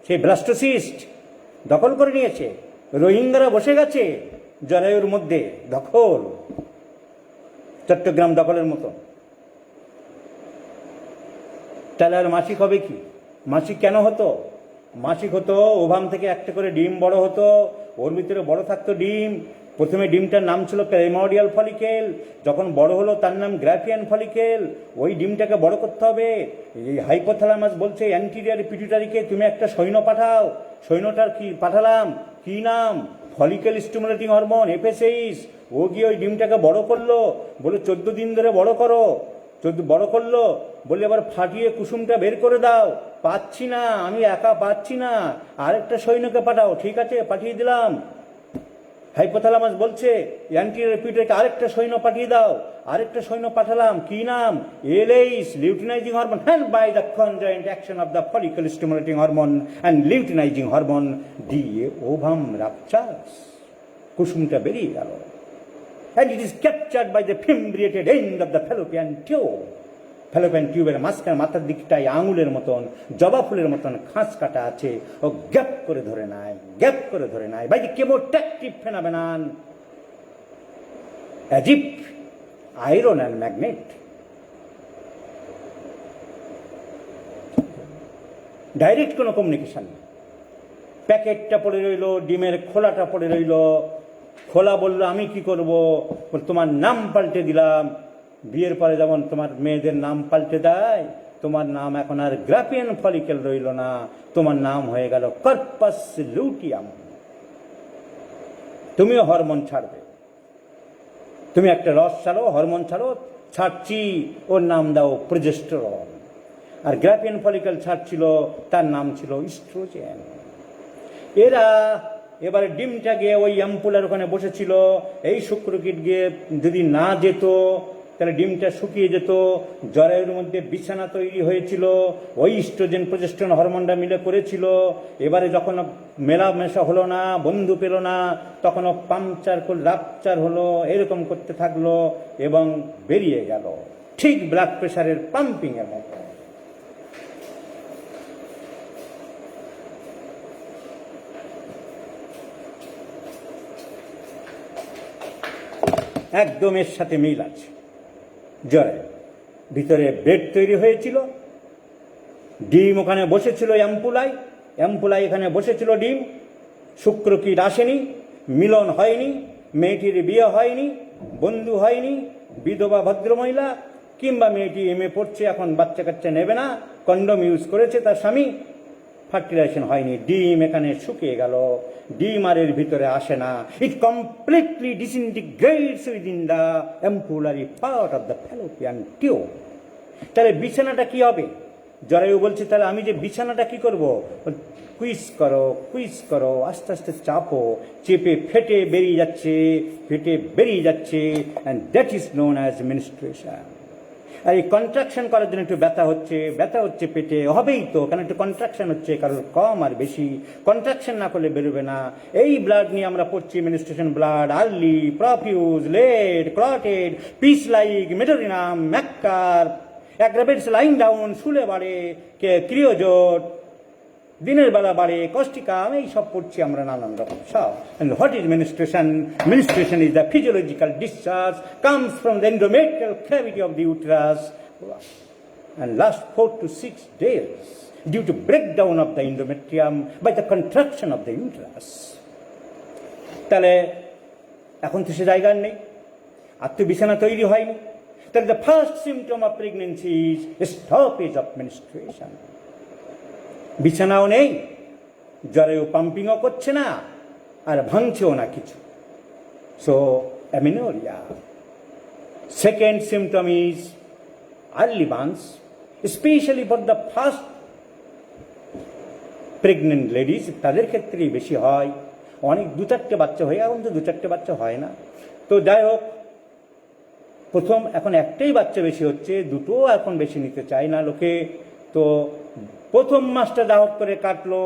সেই ব্লাস্টোসিস্ট দখল করে নিয়েছে। রোহিঙ্গারা বসে গেছে জরায়ুর মধ্যে, দখল, চট্টগ্রাম দখলের মতো। তাহলে আর মাসিক হবে কি? মাসিক কেন হতো? মাসিক হতো ওভাম থেকে একটা করে ডিম বড় হতো, ওর ভিতরে বড় থাকতো ডিম। প্রথমে ডিমটার নাম ছিল প্রাইমোর্ডিয়াল ফলিকেল, যখন বড় হলো তার নাম গ্রাফিয়ান ফলিকেল। ওই ডিমটাকে বড় করতে হবে। এই হাইপোথ্যালামাস বলছে অ্যান্টিরিয়র পিটুইটারিকে তুমি একটা সৈন্য পাঠাও। সৈন্যটার কি পাঠালাম, কি নাম? Follicle stimulating hormone, FSH। ও গিয়ে ওই ডিমটাকে বড় করলো, বলে 14 দিন ধরে বড় করো। বড় করলো, বলে এবার ফাটিয়ে কুসুমটা বের করে দাও। পাচ্ছি না, আমি একা পাচ্ছি না, আরেকটা সৈন্যকে পাঠাও। ঠিক আছে, পাঠিয়ে দিলাম। হাইপোথ্যালামাস বলছে অ্যান্টিরিয়র পিটুইটারিকে আরেকটা সৈন্য পাঠিয়ে দাও। আরেকটা সৈন্য পাঠালাম, কি নাম? LH, luteinizing hormone. Hand by the conjoint action of the follicle stimulating hormone and luteinizing hormone, দিয়ে ওভাম রাপচার্স, কুসুমটা বেরিয়ে গেল। And it is captured by the fimbriated end of the fallopian tube. Fallopian টিউবের মাঝখানে মাথার দিকটায় আঙুলের মতন, জবা ফুলের মতন খাঁজ কাটা আছে। ও গ্যাপ করে ধরে নেয়, by the chemotactic phenomenon, as if iron and magnet. Direct কোনো কমিউনিকেশন নেই। প্যাকেটটা পড়ে রইল, ডিমের খোলাটা পড়ে রইল। খোলা বলল আমি কি করব? তোমার নাম পাল্টে দিলাম। বিয়ের পরে যেমন তোমার মেয়েদের নাম পাল্টে দেয়, তোমার নাম এখন আর গ্রাফিয়ান ফলিকেল রইল না, তোমার নাম হয়ে গেল কর্পাস লুটিয়াম। তুমিও হরমোন ছাড়বে। তুমি একটা রস ছাড়ো, হরমোন ছাড়ো। ছাড়ছি, ওর নাম দাও প্রজেস্টেরন। আর গ্রাফিয়ান ফলিকেল ছাড়ছিল, তার নাম ছিল ইস্ট্রোজেন। এরা এবারে ডিমটা গিয়ে ওই অ্যাম্পুলার ওখানে বসেছিল। এই শুক্রকীট গিয়ে যদি না যেত তাহলে ডিমটা শুকিয়ে যেত। জরায়ুর মধ্যে বিছানা তৈরি হয়েছিল, ওই ইস্ট্রোজেন প্রজেস্টেরন হরমোনটা মিলে করেছিল। এবারে যখন মেলামেশা হলো না, বন্ধু পেল না, তখন পাংচার রাপচার হলো, এরকম করতে থাকলো এবং বেরিয়ে গেল, ঠিক ব্লাড প্রেশারের পাম্পিং এর মতো। একদম এর সাথে মিল আছে। জরায়ু ভিতরে বেড তৈরি হয়েছিল, ডিম ওখানে বসেছিল অ্যাম্পুলায় এখানে বসেছিল ডিম। শুক্রকীট আসেনি, মিলন হয়নি, মেয়েটির বিয়ে হয়নি, বন্ধু হয়নি, বিধবা ভদ্রমহিলা, কিংবা মেয়েটি MA পড়ছে, এখন বাচ্চা কাচ্চা নেবে না, কন্ডম ইউজ করেছে তার স্বামী, ফার্টিলাইজেশন হয়নি, ডিম এখানে শুকিয়ে গেল। ডিম আর এর ভিতরে আসে না। It completely disintegrates within the ampullary part of the Fallopian tube. তাহলে বিছানাটা কি হবে? জরায়ু বলছে তাহলে আমি যে বিছানাটা কি করব? কুইজ করো, আস্তে আস্তে চাপো, চেপে ফেটে বেরিয়ে যাচ্ছে, and that is known as menstruation. আর এই কন্ট্রাকশন করার জন্য একটু ব্যথা হচ্ছে পেটে, হবেই তো, কারণ একটু কন্ট্রাকশন হচ্ছে, কারোর কম আর বেশি। কন্ট্রাকশন না করলে বেরোবে না। এই ব্লাড নিয়ে আমরা পড়ছি menstruation blood, early, profuse, late, clotted, piece like, medorrhinum, ম্যাক্কার, অ্যাগ্রাভেটস লাইং ডাউন, শুলে বাড়ে, ক্রিওজোট, দিনের বেলা বাড়ে, কস্টিকাম, এই সব পড়ছি আমরা নানান রকম সব। What is menstruation? Menstruation is the physiological discharge comes from the endometrial cavity of the uterus and last 4 to 6 days due to breakdown of the endometrium by the contraction of the uterus. তাহলে এখন তো সে জায়গার নেই, আর তো বিছানা তৈরি হয়নি। তাহলে the first symptom of pregnancy is stoppage of menstruation. বিছানাও নেই, জ্বরেও পাম্পিংও করছে না, আর ভাঙছেও না কিছু। So amenorrhea. Second symptom is early months, especially for the first pregnant ladies, তাদের ক্ষেত্রেই বেশি হয়। অনেক 2-4টে বাচ্চা হয়ে, এখন তো 2-4টে বাচ্চা হয় না। তো যাই হোক, প্রথম এখন একটাই বাচ্চা বেশি হচ্ছে, দুটো এখন বেশি নিতে চায় না লোকে। তো প্রথম মাসটা যা হোক করে কাটলো,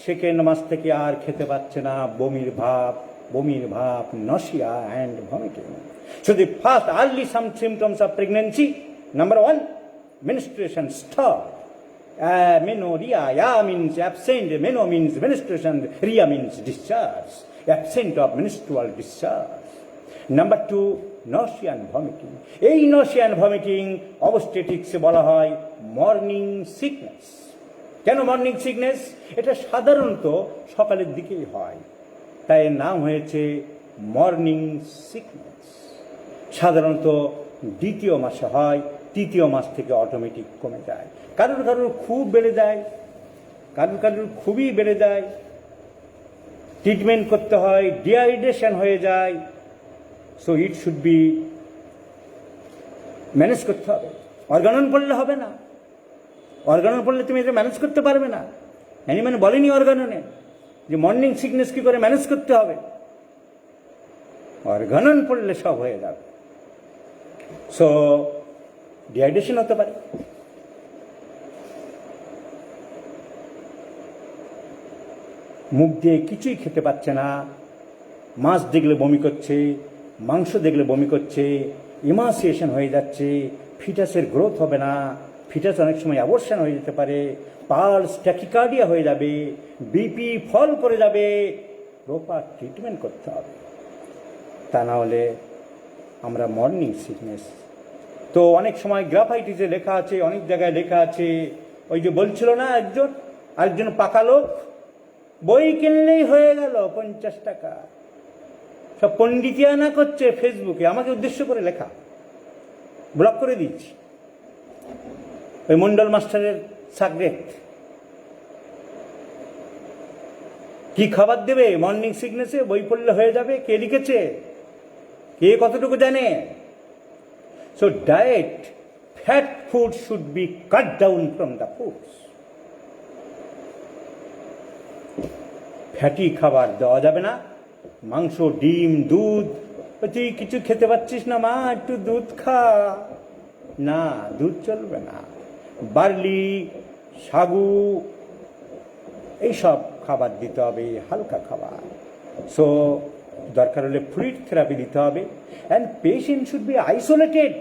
সেকেন্ড মাস থেকে আর খেতে পাচ্ছে না, বমির ভাব, nausea and vomiting. So the first early some symptoms of pregnancy, number 1, menstruation stop. Amenorrhea, ya means absent, meno means menstruation, rhea means discharge, absent of menstrual discharge. Number 2, nausea and vomiting. এই nausea and vomiting obstetrics বলা হয় morning sickness. কেন morning sickness? এটা সাধারণত সকালের দিকেই হয়, তাই এর নাম হয়েছে মর্নিং সিকনেস। সাধারণত দ্বিতীয় মাসে হয়, তৃতীয় মাস থেকে অটোমেটিক কমে যায়। কারোর খুব বেড়ে যায়, কারোর খুবই বেড়ে যায়, ট্রিটমেন্ট করতে হয়, ডিহাইড্রেশন হয়ে যায়। So it should be manage করতে হবে। অর্গানন পড়লে হবে না, অর্গানন পড়লে তুমি এটা ম্যানেজ করতে পারবে না। মানে বলেনি অর্গাননে যে মর্নিং সিকনেস কি করে ম্যানেজ করতে হবে, অর্গানন পড়লে সব হয়ে যাবে। সো ডিহাইড্রেশন হতে পারে। মুখ দিয়ে কিছুই খেতে পাচ্ছে না, মাছ দেখলে বমি করছে, মাংস দেখলে বমি করছে, ইমাসিয়েশন হয়ে যাচ্ছে, ফিটাসের গ্রোথ হবে না, ফিটাস অনেক সময় অ্যাবর্শন হয়ে যেতে পারে, পালস ট্যাকিকার্ডিয়া হয়ে যাবে, বিপি ফল করে যাবে। প্রপার ট্রিটমেন্ট করতে হবে, তা না হলে আমরা মর্নিং সিকনেস। তো অনেক সময় গ্রাফাইটিসে লেখা আছে, অনেক জায়গায় লেখা আছে। ওই যে বলছিল না আরেকজন পাকা লোক, বই কিনলেই হয়ে গেল 50 টাকা। সব পণ্ডিতিয়ানা করছে ফেসবুকে, আমাকে উদ্দেশ্য করে লেখা, ব্লক করে দিচ্ছি। ওই মন্ডল মাস্টারের সাবজেক্ট কি খাবার দেবে মর্নিং সিকনেসে, বই পড়লে হয়ে যাবে। কে লিখেছে, কে কতটুকু জানে? So diet, fat food should be cut down from the foods. Fatty খাবার দেওয়া যাবে না, মাংস, ডিম, দুধ। তুই কিছু খেতে পাচ্ছিস না মা, একটু দুধ খা। না, দুধ চলবে না। বার্লি, সাগু, এইসব খাবার দিতে হবে, হালকা খাবার। সো দরকার হলে ফ্লুইড থেরাপি দিতে হবে। And patient should be isolated.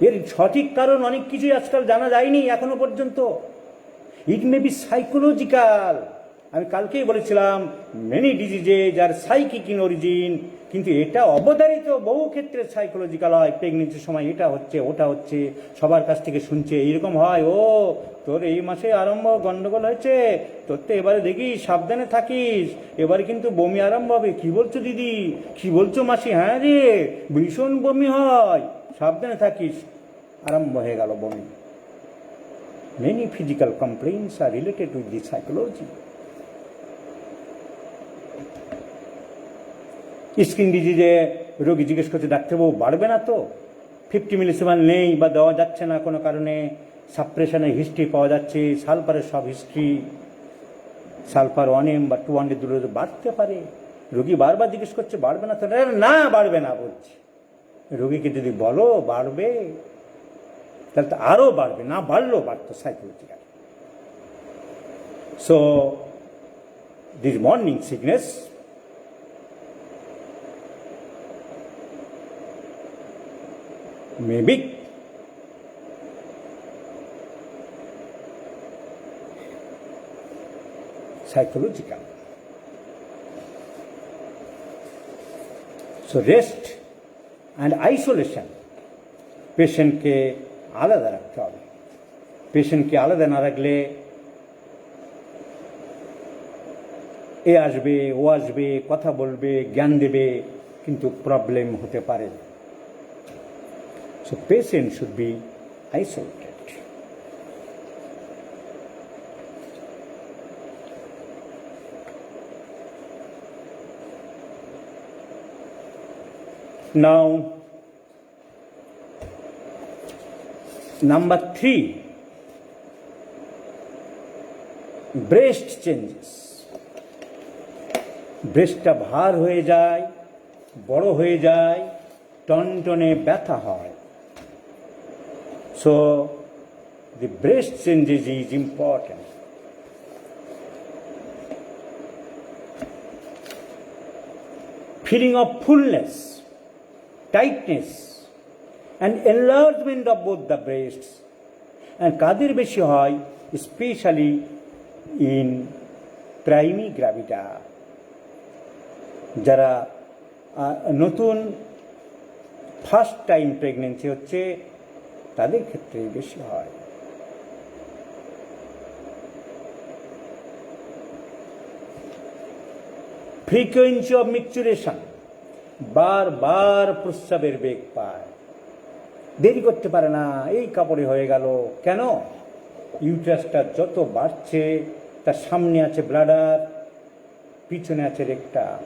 এর সঠিক কারণ অনেক কিছুই আজকাল জানা যায়নি এখনো পর্যন্ত। It may be psychological. আমি কালকেই বলেছিলাম many diseases are psychic in origin, কিন্তু এটা অবধারিত বহু ক্ষেত্রে সাইকোলজিক্যাল হয়। প্রেগনেন্সির সময় এটা হচ্ছে, ওটা হচ্ছে, সবার কাছ থেকে শুনছে এইরকম হয়, ও তোর এই মাসে আরম্ভ গন্ডগোল হয়েছে, তোর তো এবারে দেখিস সাবধানে থাকিস, এবারে কিন্তু বমি আরম্ভ হবে। কি বলছো দিদি, কি বলছো মাসি? হ্যাঁ রে, ভীষণ বমি হয়, সাবধানে থাকিস। আরম্ভ হয়ে গেল বমি। Many physical complaints are related with the psychology. Skin ডিজিজে রোগী জিজ্ঞেস করছে, ডাক্তারবাবু বাড়বে না তো? 50 মিলিসিমান নেই বা দেওয়া যাচ্ছে না কোনো কারণে, সাপ্রেশনের হিস্ট্রি পাওয়া যাচ্ছে, সালফারের সব হিস্ট্রি, সালফার 1M বা 200 দূরে বাড়তে পারে। রোগী বারবার জিজ্ঞেস করছে বাড়বে না তো? না, বাড়বে না বলছে। রোগীকে যদি বলো বাড়বে, তাহলে তো আরো বাড়বে, না বাড়লেও বাড়তো psychological. So this morning sickness may be psychological. So rest and isolation পেশেন্টকে আলাদা রাখতে হবে। পেশেন্টকে আলাদা না রাখলে এ আসবে, ও আসবে, কথা বলবে, জ্ঞান দেবে, কিন্তু প্রবলেম হতে পারে। So patient should be isolated. Now, number 3, breast changes. ব্রেস্টটা ভার হয়ে যায়, বড় হয়ে যায়, টনটনে ব্যথা হয়। So the breast changes is important. Feeling of fullness, tightness and enlargement of both the breasts, and কাদের বেশি হয়, especially in primigravida, যারা নতুন ফার্স্ট টাইম প্রেগনেন্সি হচ্ছে তাদের ক্ষেত্রেই বেশি হয়। ফ্রিকোয়েন্সি অফ মিকচুরেশন, বারবার প্রস্রাবের বেগ পায়, দেরি করতে পারে না, এই কাপড়ে হয়ে গেল। কেন? ইউট্রাসটা যত বাড়ছে, তার সামনে আছে ব্লাডার, পিছনে আছে rectum.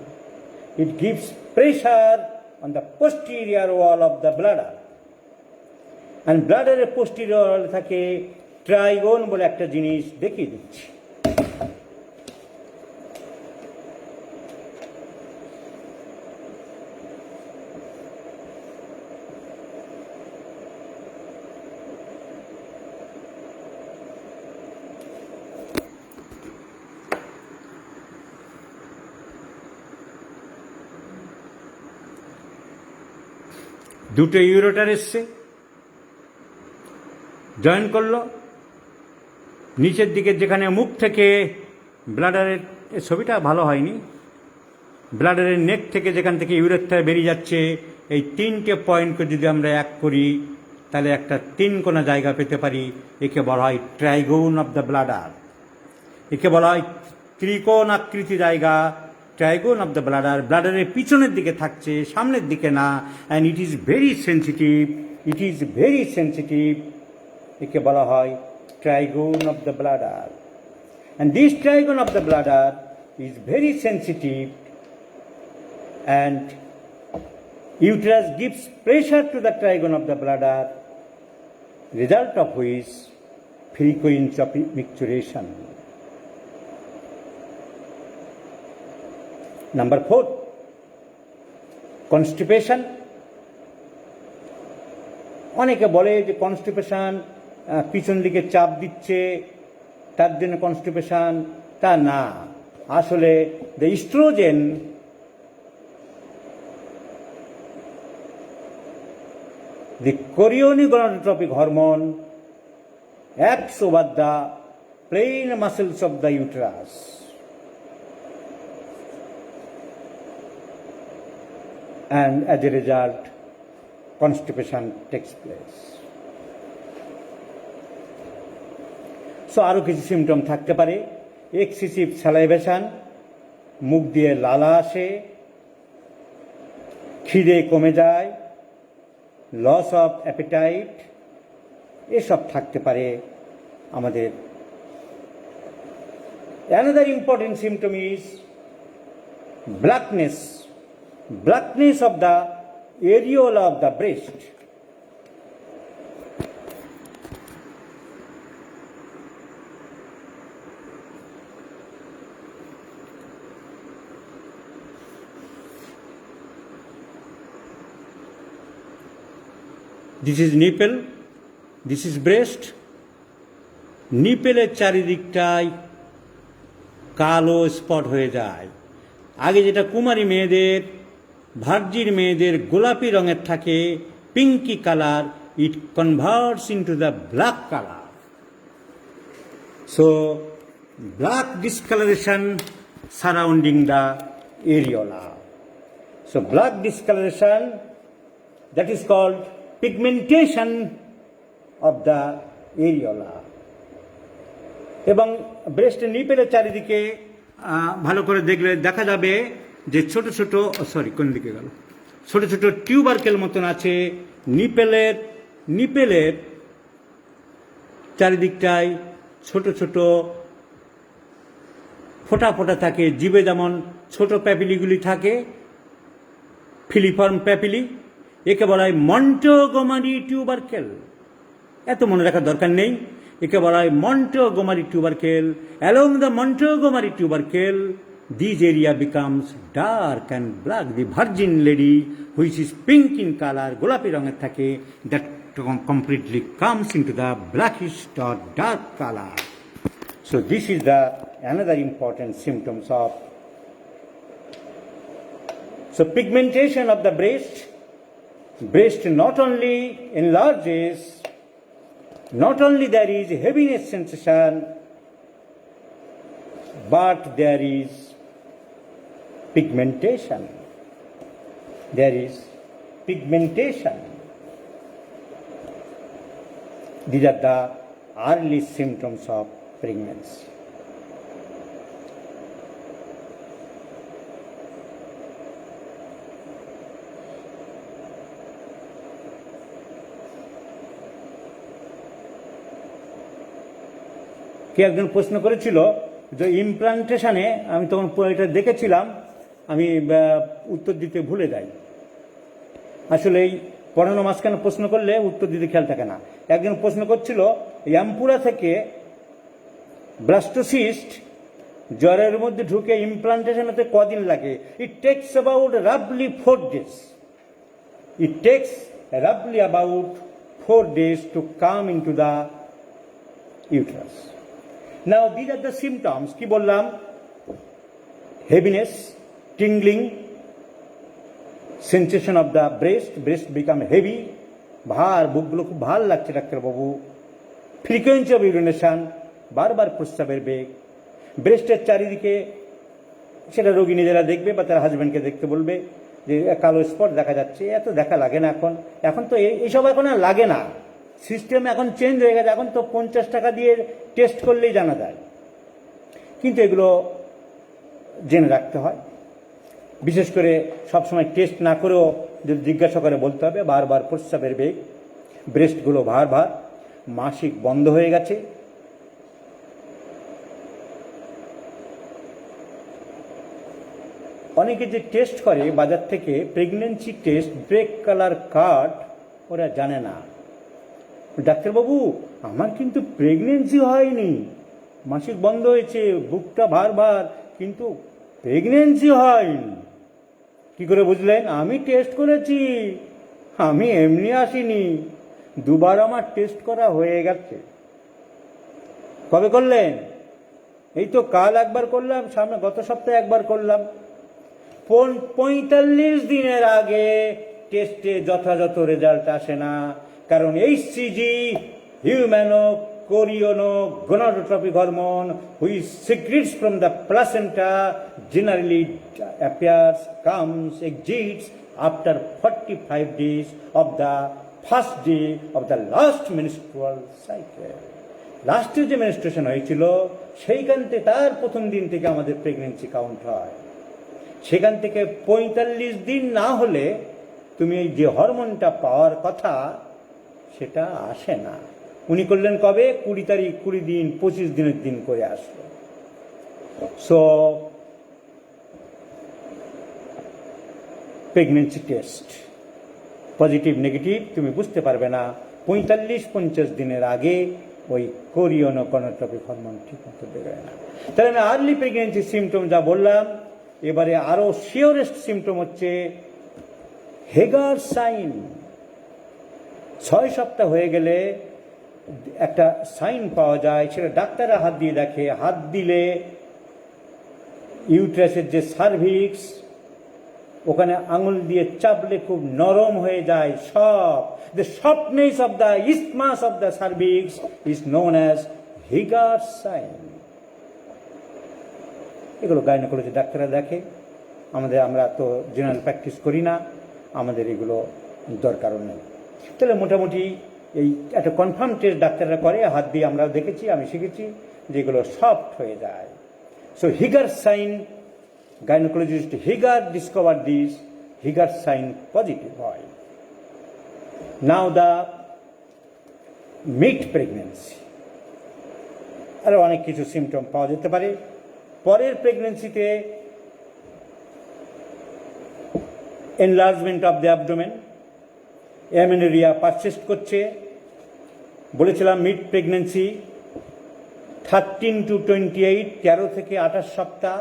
It gives pressure on the posterior wall of the bladder, and bladder এর posterior wall থাকে ট্রাইগোন বলে একটা জিনিস, দেখিয়ে দিচ্ছি। দুটো ইউরোটার এসছে, জয়েন করলো, নিচের দিকে যেখানে মুখ থেকে ব্লাডারের, ছবিটা ভালো হয়নি, ব্লাডারের নেক থেকে যেখান থেকে ইউরেথ্রা বেরিয়ে যাচ্ছে, এই 3টে পয়েন্টকে যদি আমরা এক করি তাহলে একটা 3 কোনা জায়গা পেতে পারি। একে বলা হয় ট্রাইগোন অফ দ্য ব্লাডার, একে বলা হয় ত্রিকোণ আকৃতি জায়গা, ট্রাইগোন অফ দ্য ব্লাডার। ব্লাডারের পিছনের দিকে থাকছে, সামনের দিকে না, and it is very sensitive, it is very sensitive. একে বলা হয় trigone of the bladder, and this trigone of the bladder is very sensitive, and uterus gives pressure to the trigon of the bladder, result of which frequency of micturition. Number 4, constipation. অনেকে বলে যে constipation পিছন দিকে চাপ দিচ্ছে, তার জন্য constipation. তা না, আসলে the oestrogen, the chorionigonotropic hormone acts over the plain muscles of the uterus, and as a result constipation takes place. So আরো কিছু সিমটম থাকতে পারে। এক্সেসিভ স্যালাইভেশন, মুখ দিয়ে লালা আসে, খিদে কমে যায়, লস অফ অ্যাপিটাইট, এসব থাকতে পারে আমাদের। Another important symptom is blackness, blackness of the areola of the breast. This is nipple, this is breast. নিপেলের চারিদিকটায় কালো স্পট হয়ে যায়। আগে যেটা কুমারী মেয়েদের, ভার্জিন মেয়েদের গোলাপি রঙের থাকে, Pinki colour, it converts into the black colour. So black discoloration surrounding the areola. So black discoloration, that is called pigmentation of the areola. এবং ব্রেস্টের নিপেলের চারিদিকে ভালো করে দেখলে দেখা যাবে যে ছোট ছোট কোন দিকে গেল, ছোট ছোট টিউবারকেল মতন আছে নিপেলের চারিদিকটায় ছোট ছোট ফোঁটা ফোঁটা থাকে, জিভে যেমন ছোট প্যাপিলিগুলি থাকে, ফিলিফর্ম প্যাপিলি, একে বলা হয় মন্টোগোমারি টিউবারকেল। এত মনে রাখার দরকার নেই, একে বলা হয় Montgomery tubercle. Along the Montgomery tubercle this area becomes dark and black. The virgin lady which is pink in colour, গোলাপি রঙের থাকে, that completely comes into the blackish or dark color. So this is the another important symptoms of pigmentation of the breast not only enlarges, not only there is heaviness sensation, but there is pigmentation. There is pigmentation. These are the early symptoms of pregnancy. কে একজন প্রশ্ন করেছিল যে ইমপ্লান্টেশনে, আমি তখন এটা দেখেছিলাম, আমি উত্তর দিতে ভুলে যাই। আসলে এই পড়ানো মাঝখানে প্রশ্ন করলে উত্তর দিতে খেয়াল থাকে না। একজন প্রশ্ন করছিল অ্যাম্পুরা থেকে ব্লাস্টোসিস্ট জ্বরের মধ্যে ঢুকে ইমপ্লান্টেশন হতে কদিন লাগে? ইট টেক্স অ্যাবাউট রাফলি 4 days. It takes roughly about 4 days to come into the uterus. Now these are the symptoms. কি বললাম? heaviness, tingling, sensation of the breast become heavy, ভার, বুকগুলো খুব ভার লাগছে ডাক্তারবাবু, ফ্রিকোয়েন্সি অফ ইউরিনেশন, বারবার প্রস্রাবের বেগ, ব্রেস্টের চারিদিকে, সেটা রোগী নিজেরা দেখবে বা তার হাজব্যান্ডকে দেখতে বলবে যে কালো স্পট দেখা যাচ্ছে। এত দেখা লাগে না এখন তো এইসব এখন আর লাগে না, সিস্টেম এখন চেঞ্জ হয়ে গেছে। এখন তো 50 টাকা দিয়ে টেস্ট করলেই জানা যায়, কিন্তু এগুলো জেনে রাখতে হয়। বিশেষ করে সবসময় টেস্ট না করেও যদি জিজ্ঞাসা করে বলতে হবে বারবার প্রস্রাবের বেগ, ব্রেস্টগুলো ভার, মাসিক বন্ধ হয়ে গেছে। অনেকে যে টেস্ট করে বাজার থেকে pregnancy test, break colour card, ওরা জানে না। ডাক্তারবাবু আমার কিন্তু প্রেগনেন্সি হয়নি, মাসিক বন্ধ হয়েছে, বুকটা ভার, কিন্তু প্রেগনেন্সি হয়নি। কি করে বুঝলেন? আমি টেস্ট করেছি, আমি এমনি আসিনি, দুবার আমার টেস্ট করা হয়ে গেছে। কবে করলেন? এই তো কাল একবার করলাম, সামনে গত সপ্তাহে একবার করলাম। 45 দিনের আগে টেস্টে যথাযথ রেজাল্ট আসে না, কারণ HCG, হিউম্যানো কোরিয়নো gonadotrophic hormone, which secretes from the placenta, generally appears, comes, exits after 45 days of the first day of the last menstrual cycle. লাস্টে যে মেনস্ট্রুয়েশন হয়েছিল সেইখান থেকে, তার প্রথম দিন থেকে আমাদের প্রেগনেন্সি কাউন্ট হয়। সেখান থেকে 45 দিন না হলে তুমি এই যে হরমোনটা পাওয়ার কথা সেটা আসে না। উনি করলেন কবে? 20 তারিখ, 20 দিন, 25 দিনের দিন করে আসলো। So pregnancy test positive negative তুমি বুঝতে পারবে না 45-50 দিনের আগে ওই কোরিয়নো gonadotrophic হরমোন ঠিক মতো বেরোয় না। তাহলে আমি আর্লি প্রেগনেন্সি সিমটম যা বললাম, এবারে আরো শিওরেস্ট সিমটম হচ্ছে হেগার সাইন। 6 সপ্তাহ হয়ে গেলে একটা সাইন পাওয়া যায়, সেটা ডাক্তাররা হাত দিয়ে দেখে। হাত দিলে ইউট্রাসের যে সার্ভিক্স, ওখানে আঙুল দিয়ে চাপলে খুব নরম হয়ে যায়। The softness of the isthmus of the cervix is known as Hegar sign. এগুলো গাইনোকোলজি ডাক্তাররা দেখে, আমরা তো জেনারেল প্র্যাকটিস করি না, আমাদের এগুলো দরকারও নেই। তাহলে মোটামুটি এই একটা কনফার্ম টেস্ট ডাক্তাররা করে, হাত দিয়ে আমরাও দেখেছি, আমি শিখেছি, যেগুলো সফট হয়ে যায়। So Hegar sign, gynaecologist Hegar discover this, Hegar sign positive হয়। নাও দ্য মিড প্রেগনেন্সি, আরও অনেক কিছু সিমটম পাওয়া যেতে পারে। পরের প্রেগনেন্সিতে enlargement of the abdomen, amenorrhoea persist করছে। বলেছিলাম মিড প্রেগনেন্সি 13 to 28, 13 থেকে 28 সপ্তাহ।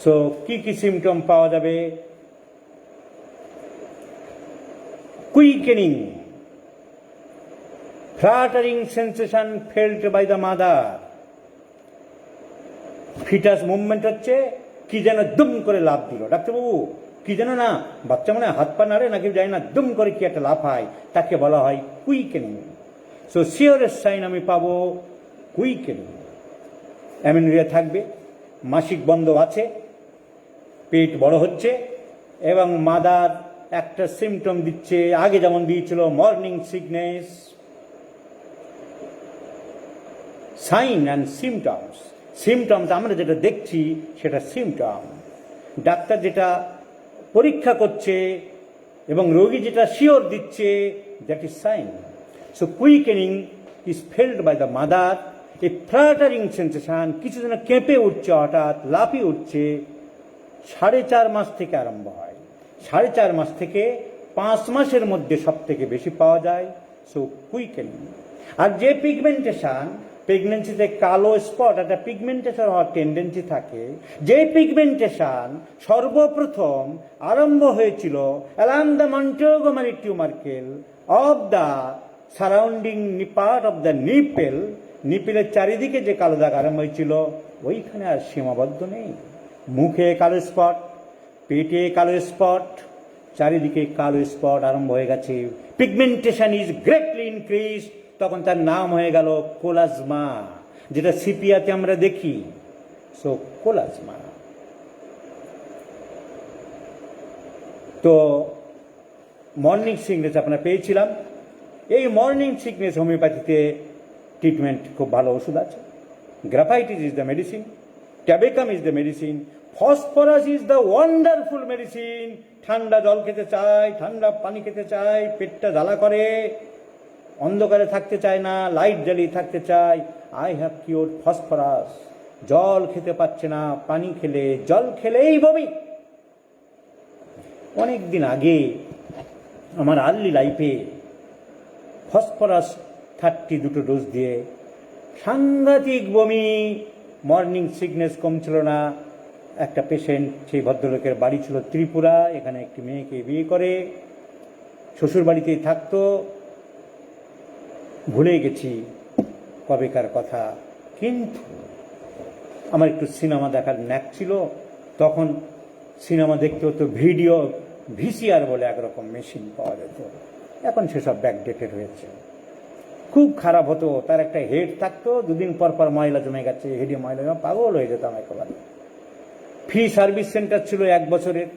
সো কি কি সিমটম পাওয়া যাবে? Quickening, fluttering sensation felt by the mother. Fetus movement হচ্ছে, কি যেন দুম করে লাফ দিল, ডাক্তারবাবু কি যেন না, বাচ্চা মানে হাত পা নাড়ে নাকি যায় না, দুম করে কি একটা লাফায়, তাকে বলা হয় কুইকেনিং। সো শিওরেস্ট সাইন আমি পাবো কুইকেনিং। অ্যামেনোরিয়া থাকবে, মাসিক বন্ধ আছে, পেট বড় হচ্ছে, এবং মাদার একটা সিমটম দিচ্ছে, আগে যেমন দিয়েছিল morning sickness. Sign and symptoms, symptoms আমরা যেটা দেখছি সেটা সিমটম, ডাক্তার যেটা পরীক্ষা করছে এবং রোগী যেটা শিওর দিচ্ছে, that is sign. So quickening is felt by the mother. A fluttering sensation, কিছু যেন কেঁপে উঠছে, হঠাৎ লাফিয়ে উঠছে, 4.5 মাস থেকে আরম্ভ হয়। 4.5 মাস থেকে 5 মাসের মধ্যে সব থেকে বেশি পাওয়া যায়। সো কুইকেনিং। আর যে পিগমেন্টেশন, প্রেগনেন্সিতে কালো স্পট, একটা পিগমেন্টেশন হওয়ার টেন্ডেন্সি থাকে, যে পিগমেন্টেশন সর্বপ্রথম আরম্ভ হয়েছিল along the Montgomery tubercle of the surrounding part of the nipple, নিপেলের চারিদিকে যে কালো দাগ আরম্ভ হয়েছিল, ওইখানে আর সীমাবদ্ধ নেই। মুখে কালো স্পট, পেটে কালো স্পট, চারিদিকে কালো স্পট আরম্ভ হয়ে গেছে। পিগমেন্টেশন ইজ গ্রেটলি ইনক্রিজ, তখন তার নাম হয়ে গেল কোলাজমা, যেটা সিপিয়াতে আমরা দেখি। সো কোলাজমা। তো মর্নিং সিকনেস আপনারা পেয়েছিলাম। এই মর্নিং সিকনেস হোমিওপ্যাথিতে ট্রিটমেন্ট খুব ভালো ওষুধ আছে। Graphites is the medicine, ট্যাবেকাম is the medicine, phosphorus is the wonderful medicine. ঠান্ডা জল খেতে চায়, ঠান্ডা পানি খেতে চায়, পেটটা জ্বালা করে, অন্ধকারে থাকতে চায় না, লাইট জ্বালিয়ে থাকতে চায়। I have cure phosphorus. জল খেতে পাচ্ছে না, পানি খেলে, জল খেলেই বমি। অনেক দিন আগে আমার আর্লি লাইফে ফসফরাস 30 দুটো ডোজ দিয়ে সাংঘাতিক বমি, মর্নিং সিকনেস কমছিল না। একটা পেশেন্ট, সেই ভদ্রলোকের বাড়ি ছিল ত্রিপুরা, এখানে একটি মেয়েকে বিয়ে করে, শ্বশুর বাড়িতেই থাকতো। ভুলে গেছি কবেকার কথা, কিন্তু আমার একটু সিনেমা দেখার ন্যাক ছিল। তখন সিনেমা দেখতে হতো ভিডিও, ভিসিআর বলে একরকম মেশিন পাওয়া যেত। এখন সেসব ব্যাকডেটেড হয়েছে। খুব খারাপ হতো, তার একটা হেড থাকতো, 2 দিন পর পর ময়লা জমে গেছে, হেডে ময়লা জমে, পাগল হয়ে যেতাম একেবারে। ফ্রি সার্ভিস সেন্টার ছিল 1 বছরের,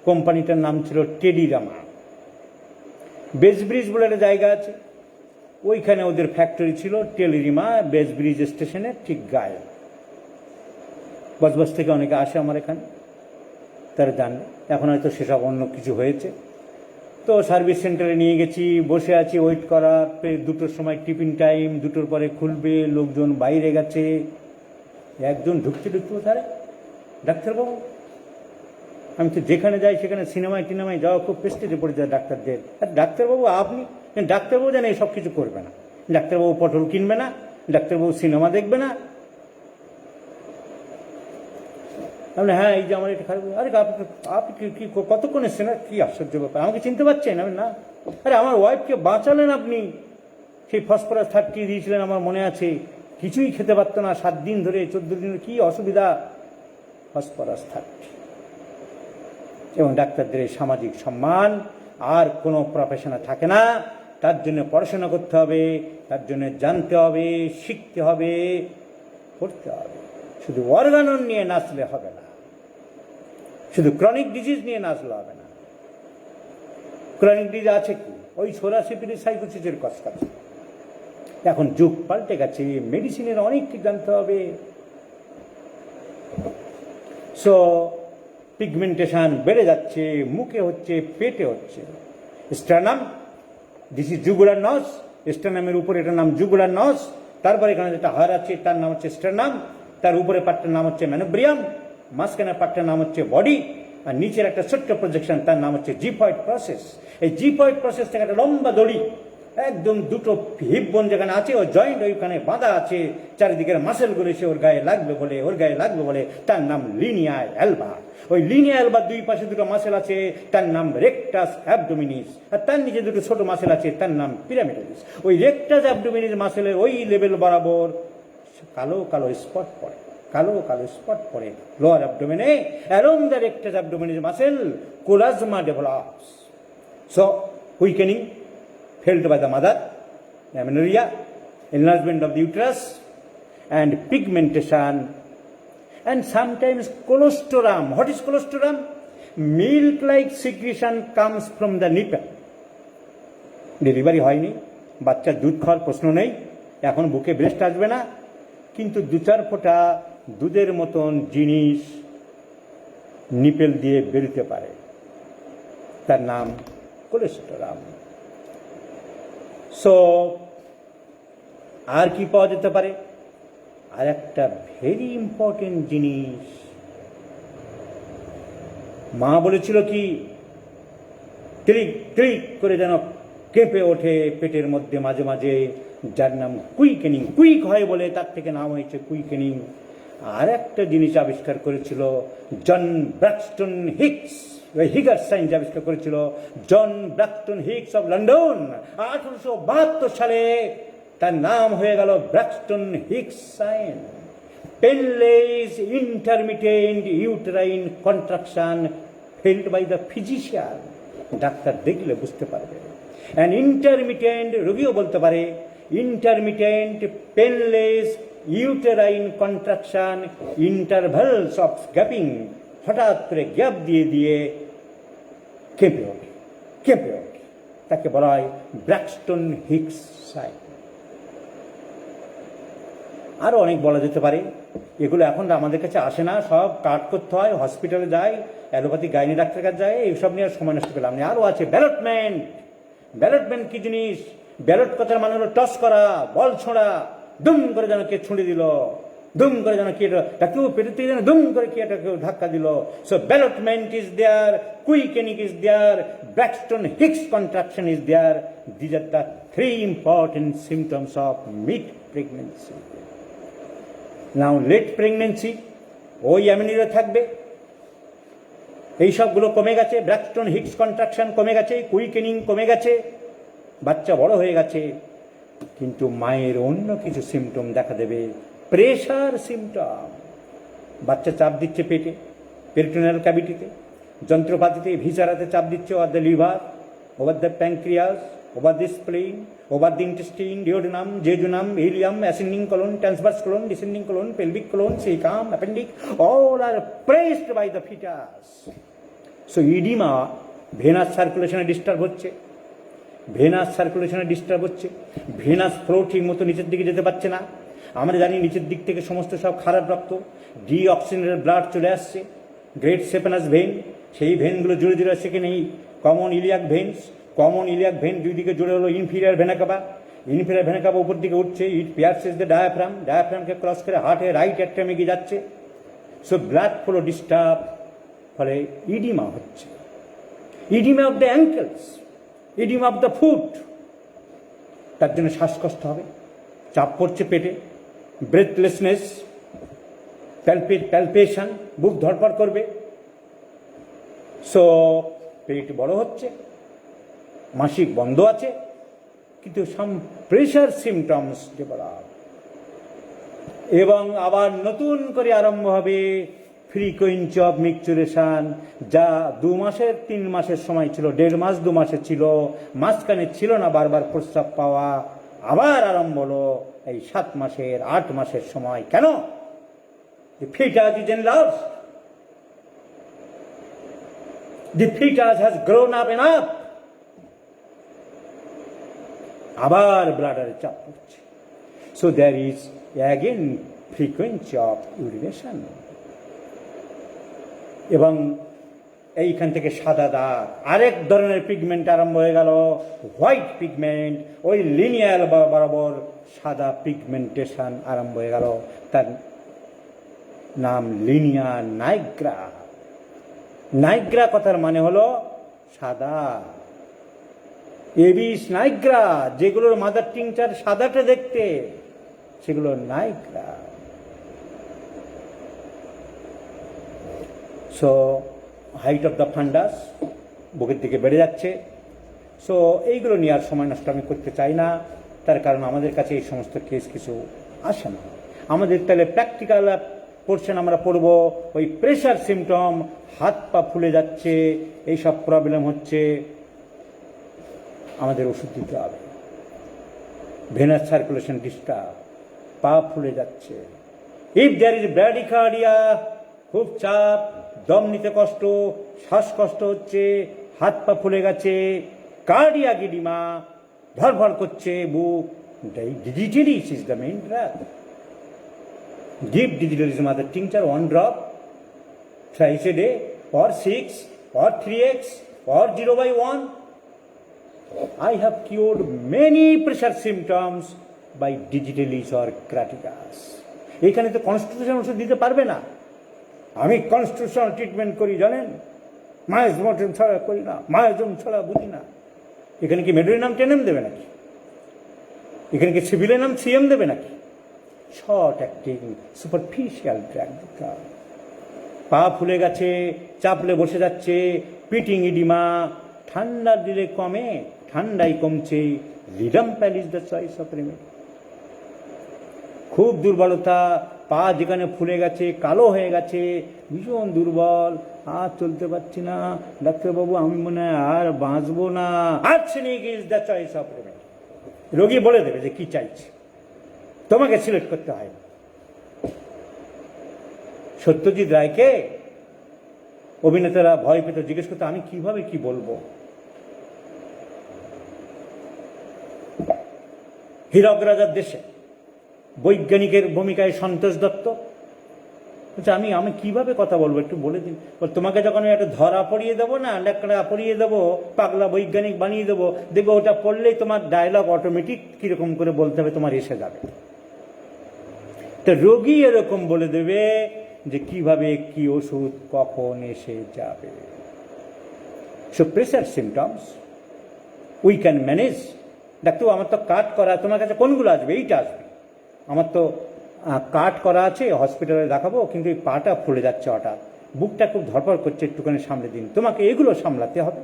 কোম্পানিটার নাম ছিল টেডিরামা। বেসব্রিজ বলে একটা জায়গা আছে, ওইখানে ওদের ফ্যাক্টরি ছিল, টেলিরিমা, বেসব্রিজ স্টেশনের ঠিক গায়ে। বসবাস থেকে অনেকে আসে আমার এখানে, তারা জানে। এখন হয়তো সেসব অন্য কিছু হয়েছে। তো সার্ভিস সেন্টারে নিয়ে গেছি, বসে আছি ওয়েট করা। 2টোর সময় টিফিন টাইম, 2টোর পরে খুলবে, লোকজন বাইরে গেছে। একজন ঢুকতে তারা, ডাক্তারবাবু। আমি তো যেখানে যাই সেখানে সিনেমায় টিনেমায় যাওয়া খুব প্রেস্টিজে পড়ে যায় ডাক্তারদের। আর ডাক্তারবাবু আপনি? ডাক্তারবাবু জানে সব কিছু করবে না, ডাক্তারবাবু পটল কিনবে না, ডাক্তারবাবু সিনেমা দেখবে না। আমি হ্যাঁ, এই যে আমার এটা খারাপ। আরে আপনি কি কতক্ষণ এসছেন? আর কি আশ্চর্য ব্যাপার, আমাকে চিনতে পারছেন? আমি না, আরে আমার ওয়াইফকে বাঁচালেন আপনি। সেই ফসফরাস 30 দিয়েছিলেন, আমার মনে আছে। কিছুই খেতে পারতো না 7 দিন ধরে, 14 দিন, কি অসুবিধা। ফসফরাস 30। এবং ডাক্তারদের সামাজিক সম্মান আর কোনো প্রফেশনে থাকে না। তার জন্য পড়াশোনা করতে হবে, তার জন্য জানতে হবে, শিখতে হবে, করতে হবে। শুধু অর্গানন নিয়ে নাচলে হবে না, শুধু ক্রনিক ডিজিজ নিয়ে নাচলে হবে না। ক্রনিক ডিজিজ আছে কি? ওই 84 সাইকোসিসের কষ্ট আছে। এখন যুগ পাল্টে গেছে, মেডিসিনের অনেক কিছু জানতে হবে। সো পিগমেন্টেশন বেড়ে যাচ্ছে, মুখে হচ্ছে, পেটে হচ্ছে। স্ট্রানাম, দিস ইজ জুগুলার নস। স্ট্রানামের উপরে এটার নাম জুগুলার নস। তারপরে এখানে যেটা হার আছে তার নাম হচ্ছে স্ট্রানাম, তার উপরে পার্টটার নাম হচ্ছে ম্যানোব্রিয়াম, মাঝখানের পার্টটার নাম হচ্ছে বডি, আর নিচের একটা ছোট্ট প্রজেকশন তার নাম হচ্ছে জিফয়েড প্রসেস। এই জিফয়েড প্রসেস থেকে একটা লম্বা দড়ি একদম দুটো হিপ বোন যেখানে আছে ও জয়েন্ট ওইখানে বাঁধা আছে, চারিদিকের মাসেলগুলো এসে ওর গায়ে লাগবে বলে তার নাম লিনিয়া অ্যালবা। ওই লিনিয়া অ্যালবার দুই পাশে দুটো মাসেল আছে, তার নাম রেকটাস অ্যাবডোমিনিস, আর তার নিচে দুটো ছোট মাসেল আছে, তার নাম পিরামিডালিস। ওই রেকটাস অ্যাবডোমিনিস মাসেলের ওই লেভেল বরাবর কালো কালো স্পট পড়ে লোয়ার অ্যাবডোমেনে। Along the rectus abdominis muscle chloasma develops. So quickening felt by the mother, amenorrhea, enlargement of the uterus, and pigmentation, and sometimes colostrum. What is colostrum? Milk-like secretion comes from the nipple. Delivery হয়নি, বাচ্চার দুধ খাওয়ার প্রশ্ন নেই, এখন বুকে breast আসবে না, কিন্তু 2-4 ফোঁটা দুধের মতন জিনিস নিপেল দিয়ে বেরোতে পারে, তার নাম কোলেস্টেরাম। সো আর কি পাওয়া যেতে পারে? আর একটা ভেরি ইম্পর্টেন্ট জিনিস মা বলেছিল কি, ক্লিক ক্লিক করে যেন কেঁপে ওঠে পেটের মধ্যে মাঝে মাঝে, যার নাম কুইকেনিং। কুইক হয় বলে তার থেকে নাম হয়েছে কুইকেনিং। আর একটা জিনিস আবিষ্কার করেছিল John Braxton Hicks, Hegar signs আবিষ্কার করেছিল John Braxton Hicks of London 1872 সালে। তার নাম হয়ে গেল Braxton Hicks sign. Painless intermittent uterine contraction felt by the physician. Doctor দেখলে বুঝতে পারবে। অ্যান্ড ইন্টারমিটেন্ট, রোগীও বলতে পারে, intermittent painless uterine contraction, intervals of gapping, হঠাৎ করে গ্যাপ দিয়ে দিয়ে কেঁপে ওঠে, তাকে বলা হয় ব্র্যাক্সটন হিক্স সাইন। আরও অনেক বলা যেতে পারে, এগুলো এখন আমাদের কাছে আসে না, সব কাট করতে হয়, হসপিটালে যায়, অ্যালোপ্যাথি গাইনি ডাক্তারের কাছে যায়, এইসব নিয়ে আর সময় নষ্ট করলাম না। আরও আছে ব্যালটমেন্ট। ব্যালটমেন্ট কি জিনিস? ব্যালট কথার মানে হলো টস করা, বল ছোঁড়া। দুম করে যেন কে ছুঁড়ে দিল, দুম করে যেন কে কেউ পেটের থেকে যেন দুম করে কে কেউ ধাক্কা দিল। So ballottement is there, quickening is there, Braxton Hicks contraction is there. These are the 3 important symptoms of mid pregnancy. Now late pregnancy, ওই অ্যামিনিরা থাকবে, এই সবগুলো কমে গেছে, ব্র্যাক্সটন হিক্স কন্ট্রাকশন কমে গেছে, কুইকেনিং কমে গেছে, বাচ্চা বড় হয়ে গেছে, কিন্তু মায়ের অন্য কিছু সিমটম দেখা দেবে। প্রেশার সিমটম, বাচ্চা চাপ দিচ্ছে পেটে, পেরিটোনিয়াল ক্যাভিটিতে, যন্ত্রপাতিতে, ভিসারাতে চাপ দিচ্ছে, over the liver, over the pancreas, over the spleen, over the intestine, duodenum, jejunum, ileum, ascending colon, transverse colon, descending colon, pelvic colon, caecum, appendix, all are pressed by the fetus. So oedema venous সার্কুলেশনে disturb হচ্ছে, venous flow ঠিক মতো নিচের দিকে যেতে পারছে না। আমরা জানি নিচের দিক থেকে সমস্ত সব খারাপ রক্ত, ডিঅক্সিজেনের ব্লাড চলে আসছে, গ্রেট সেপেনাস ভেন, সেই ভেনগুলো জুড়ে জুড়ে আসছে কিনা common iliac veins. Common iliac vein দুই দিকে জুড়ে হলো inferior vena cava. Inferior vena cava উপর দিকে উঠছে, ইট পিয়ার্সেস দ্য ডায়াফ্রাম, ডায়াফ্রামকে ক্রস করে হার্টে রাইট অ্যাট্রামে এগিয়ে যাচ্ছে। সো ব্লাড ফ্লো ডিস্টার্ব, ফলে ইডিমা হচ্ছে। Oedema of the ankles, oedema of the foot, তার জন্য শ্বাসকষ্ট হবে, চাপ পড়ছে পেটে, ব্রেথলেসনেস, প্যালপেশন, বুক ধড়ফড় করবে। সো পেট বড় হচ্ছে, মাসিক বন্ধ আছে, কিন্তু সাম প্রেশার সিমটমস ডেভেলপ, এবং আবার নতুন করে আরম্ভ হবে ফ্রিকোয়েন্সি অফ মিকচুরেশন, যা 2 মাসের 3 মাসের সময় ছিল, 1.5 মাস 2 মাসের ছিল, মাঝখানে ছিল না বারবার প্রস্রাব পাওয়া, আবার আরম্ভ হলো এই 7 মাসের 8 মাসের সময়। কেন? The fetus is enlarged. The fetus has grown up enough. আবার ব্লাডারে চাপ পড়ছে। So there is again frequency of urination. এবং এইখান থেকে সাদা দাগ, আরেক ধরনের পিগমেন্ট আরম্ভ হয়ে গেল, হোয়াইট পিগমেন্ট। ওই লিনিয়ার বরাবর সাদা পিগমেন্টেশন আরম্ভ হয়ে গেল, তার নাম লিনিয়া নাইগ্রা। নাইগ্রা কথার মানে হলো সাদা। এবিস নাইগ্রা, যেগুলোর মাদার টিংচার সাদাটা দেখতে, সেগুলো Niagara. So height of the ফান্ডাস বুকের দিকে বেড়ে যাচ্ছে। সো এইগুলো নিয়ে আর সময় নষ্ট আমি করতে চাই না, তার কারণ আমাদের কাছে এই সমস্ত কেস কিছু আসে না। আমাদের তাহলে প্র্যাকটিক্যাল পোর্শন আমরা পড়ব, ওই প্রেশার সিমটম, হাত পা ফুলে যাচ্ছে, এইসব প্রবলেম হচ্ছে, আমাদের ওষুধ দিতে হবে। ভেনাস সার্কুলেশন ডিস্টার্ব, পা ফুলে যাচ্ছে। ইফ দেয়ার ইজ ব্র্যাডিকার্ডিয়া, খুব চাপ, দম নিতে কষ্ট, শ্বাসকষ্ট হচ্ছে, হাত পা ফুলে গেছে, কার্ডিয়াক ইডিমা, ধরফর করছে বুক, digitalis is the main drug. Give digitalis mother tincture 1 drop thrice a day, or 6, or 3x, or 0/1. I have cured many pressure symptoms by digitalis or Crataegus. এখানে তো কনস্টিটিউশন ওষুধ দিতে পারবে না। আমি কনস্টিটিউশনাল ট্রিটমেন্ট করি, জানেন, মায়োজম ছাড়া করি না, মায়োজম ছাড়া বুঝি না। এখানে কি মেডোরিনাম টেনেম দেবে নাকি? এখানে কি সিভিলেনাম সিএম দেবে নাকি? শর্ট অ্যাক্টিং সুপারফিশিয়াল ড্রাগ দিতে হবে। পা ফুলে গেছে, চাপলে বসে যাচ্ছে, পিটিং ইডিমা, ঠান্ডা দিলে কমে, ঠান্ডাই কমছে, লিডাম্প্যাল is the choice of remedy. খুব দুর্বলতা, পা যেখানে ফুলে গেছে, কালো হয়ে গেছে, ভীষণ দুর্বল, আর চলতে পারছি না, ডাক্তারবাবু আমি মনে হয় আর বাঁচবো না, arsenic is the choice of remedy. রোগী বলে দেবে যে কি চাইছে, তোমাকে সিলেক্ট করতে হয়। সত্যজিৎ রায়কে অভিনেতারা ভয় পেত, জিজ্ঞেস করতো আমি কিভাবে কি বলবো। হীরক রাজার দেশে বৈজ্ঞানিকের ভূমিকায় সন্তোষ দত্ত বলছে আমি কিভাবে কথা বলবো, একটু বলে দিন। তোমাকে যখন আমি একটা ধরা পড়িয়ে দেবো না, লেখা পড়িয়ে দেবো, পাগলা বৈজ্ঞানিক বানিয়ে দেবো, দেখবো ওটা পড়লেই তোমার ডায়লগ অটোমেটিক কিরকম করে বলতে হবে তোমার এসে যাবে। তো রোগী এরকম বলে দেবে যে কিভাবে কি ওষুধ কখন এসে যাবে। So pressure symptoms we can manage. Doctor আমার তো কাট করা, তোমার কাছে কোনগুলো আসবে? এইটা আসবে। আমার তো কাট করা আছে, হসপিটালে দেখাবো, কিন্তু এই পাটা ফুলে যাচ্ছে হঠাৎ, বুকটা খুব ধরপড় করছে, একটুখানি সামলে দিন। তোমাকে এগুলো সামলাতে হবে।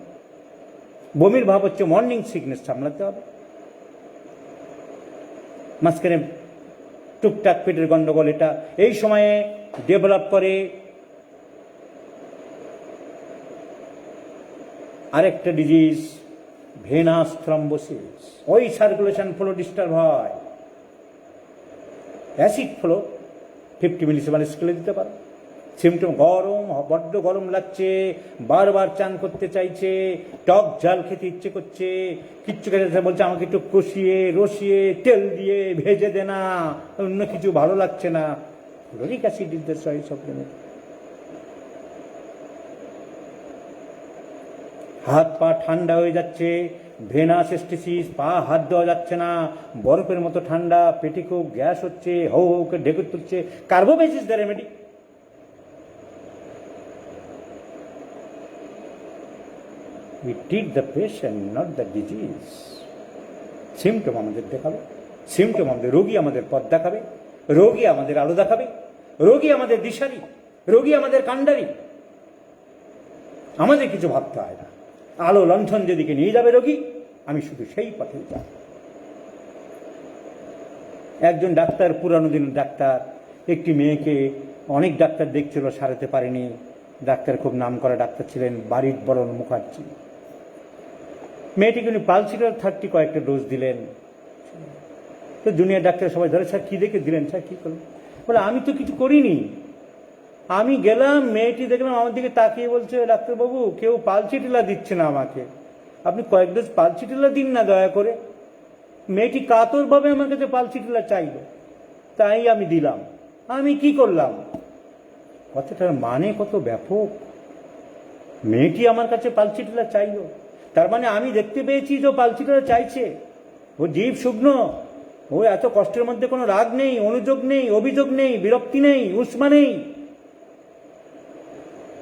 বমির ভাব হচ্ছে, মর্নিং সিকনেস সামলাতে হবে। মাঝখানে টুকটাক পেটের গন্ডগোল, এটা এই সময়ে ডেভেলপ করে। আরেকটা ডিজিজ ভেনাস থ্রম্বোসিস, ওই সার্কুলেশন ফ্লো ডিস্টার্ব হয়। অ্যাসিড ফ্লো 50 মিলিসিমেল স্কেলে দিতে পারো। সিমটম গরম, বড্ড গরম লাগছে, বারবার চান করতে চাইছে, টক ঝাল খেতে ইচ্ছে করছে, কিচ্ছু খেতে বলছে আমাকে একটু কষিয়ে রসিয়ে তেল দিয়ে ভেজে দে না, অন্য কিছু ভালো লাগছে না। Fluoric acid is the choice of remedy. হাত পা ঠান্ডা হয়ে যাচ্ছে, ভেনাসেস্টিসিস, পা হাত দেওয়া যাচ্ছে না, বরফের মতো ঠান্ডা, পেটে খুব গ্যাস হচ্ছে, হৌ হৌকে ঢেকুর তুলছে, Carbo veg is the remedy. We treat the patient, not the disease. Symptom আমাদের দেখাবে, সিমটম আমাদের, রোগী আমাদের পথ দেখাবে, রোগী আমাদের আলো দেখাবে, রোগী আমাদের দিশারি, রোগী আমাদের কাণ্ডারি। আমাদের কিছু ভাবতে হয় না, আলো লণ্ঠন যেদিকে নিয়ে যাবে রোগী, আমি শুধু সেই পথেই যাব। একজন ডাক্তার, পুরানো দিনের ডাক্তার, একটি মেয়েকে অনেক ডাক্তার দেখছিল, সারাতে পারেনি। ডাক্তার খুব নাম করা ডাক্তার ছিলেন বারিক বরণ মুখার্জি। মেয়েটিকে উনি পালসিটার 30 কয়েকটা ডোজ দিলেন। তো জুনিয়র ডাক্তার সবাই ধরে, স্যার কি দেখে দিলেন, স্যার কি করলেন? বলে আমি তো কিছু করিনি। আমি গেলাম, মেয়েটি দেখলাম আমার দিকে তাকিয়ে বলছে, ডাক্তারবাবু কেউ পালসিটিলা দিচ্ছে না আমাকে, আপনি কয়েক ডোজ পালসিটিলা দিন না দয়া করে। মেয়েটি কাতরভাবে আমার কাছে পালসিটিলা চাইল, তাই আমি দিলাম। আমি কি করলাম? কথাটার মানে কত ব্যাপক। মেয়েটি আমার কাছে পালসিটিলা চাইল, তার মানে আমি দেখতে পেয়েছি যে পালসিটিলা চাইছে। ও জীব শুকনো, ও এত কষ্টের মধ্যে কোনো রাগ নেই, অনুযোগ নেই, অভিযোগ নেই, বিরক্তি নেই, উষ্মা নেই।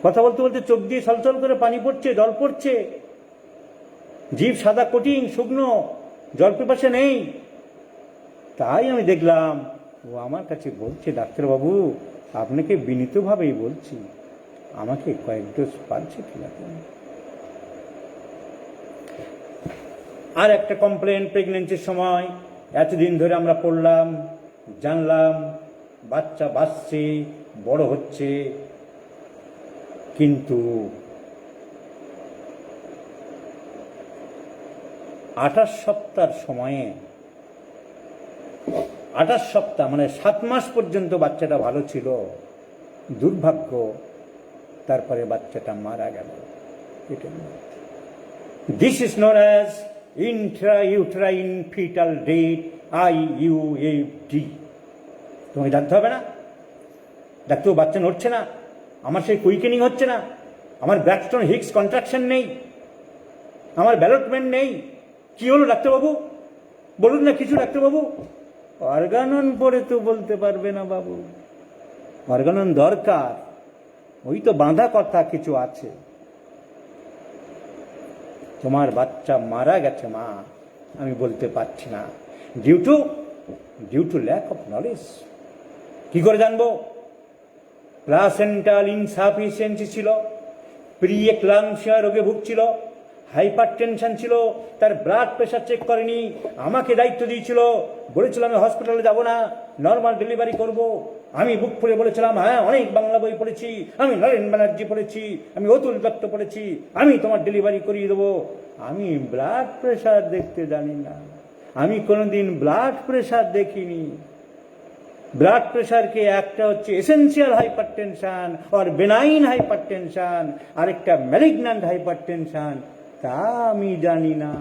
কথা বলতে বলতে চোখ দিয়ে ছলছল করে পানি পড়ছে, জল পড়ছে। জীব সাদা কঠিন শুকনো, জল পিপাসা নেই। তাই আমি দেখলাম ও আমার কাছে বলছে, ডাক্তারবাবু আপনাকে বিনীতভাবেই বলছি, আমাকে কয়েক ডোজ পালসিটিলা দিন। আর একটা কমপ্লেন, প্রেগনেন্সির সময় এতদিন ধরে আমরা পড়লাম, জানলাম, বাচ্চা বাঁচছে, বড় হচ্ছে, কিন্তু 28 সপ্তাহ সময়ে, 28 সপ্তাহ মানে 7 মাস পর্যন্ত বাচ্চাটা ভালো ছিল। দুর্ভাগ্য, তারপরে বাচ্চাটা মারা গেল। This is known as intrauterine fetal death, IUFD। তোমাকে জানতে হবে না? ডাক্তার বাচ্চা নড়ছে না, আমার সেই কুইকেনিং হচ্ছে না, আমার ব্র্যাক্সটন হিক্স কন্ট্রাকশন নেই, আমার ব্যালটমেন্ট নেই। কি হলো ডাক্তারবাবু? বলুন না কিছু ডাক্তারবাবু। অর্গানন পরে তো বলতে পারবে না বাবু, অর্গানন দরকার, ওই তো বাঁধা কথা কিছু আছে। তোমার বাচ্চা মারা গেছে মা, আমি বলতে পারছি না, due to lack of knowledge. কি করে জানবো? প্লাসেন্টাল ইনসাফিসিয়েন্সি ছিল, প্রি-এক্লাম্পসিয়া রোগে ভুগছিল, হাইপার টেনশন ছিল, তার ব্লাড প্রেশার চেক করেনি, আমাকে দায়িত্ব দিয়েছিল, বলেছিল আমি হসপিটালে যাব না, নর্মাল ডেলিভারি করব। আমি বুক ফুলে বলেছিলাম, হ্যাঁ অনেক বাংলা বই পড়েছি, আমি নরেন ব্যানার্জি পড়েছি, আমি অতুল দত্ত পড়েছি, আমি তোমার ডেলিভারি করিয়ে দেবো। আমি ব্লাড প্রেশার দেখতে জানি না, আমি কোনোদিন ব্লাড প্রেশার দেখিনি। ব্লাড প্রেশারকে একটা হচ্ছে এসেন্সিয়াল হাইপার টেনশন আর বেনাইন হাইপার টেনশন, আরেকটা ম্যালিগন্যান্ট হাইপার টেনশন, তা আমি জানি না।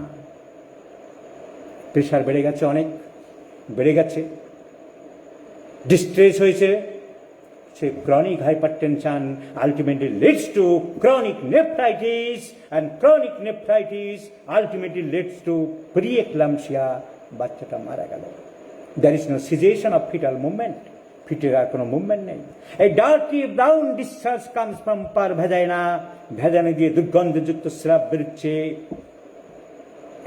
প্রেশার বেড়ে গেছে, অনেক বেড়ে গেছে, ডিস্ট্রেস হয়েছে, সে chronic hypertension ultimately leads to chronic nephritis, and chronic nephritis ultimately leads to pre-eclampsia. বাচ্চাটা মারা গেল। There is no cessation of fetal movement. ফিটের আর কোনো মুভমেন্ট নেই। এই dirty brown discharge comes from per vagina, vagina দিয়ে দুর্গন্ধযুক্ত স্রাব বেরোচ্ছে,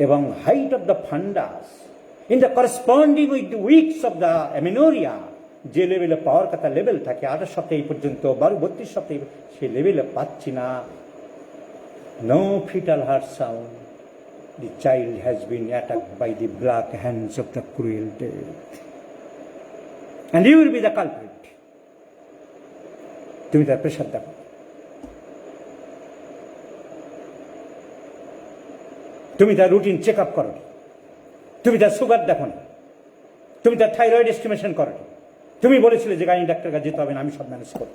এবং height of the fundus in the corresponding with the weeks of the amenorrhoea, যে লেভেলে পাওয়ার কথা লেভেল থাকে 28 সপ্তাহ এই পর্যন্ত, 32 সপ্তাহে সে লেভেলে পাচ্ছি না। No foetal heart sound, the child has been attacked by the black hands of the cruel death, and you will be the culprit. তুমি তার প্রেশার দেখো, তুমি তার রুটিন চেক আপ করো, তুমি তার সুগার দেখো না, তুমি তার থাইরয়েড এস্টিমেশন করো। তুমি বলেছিলে যে গাইনি ডাক্তার কাছে যেতে হবে না, আমি সব ম্যানেজ করব।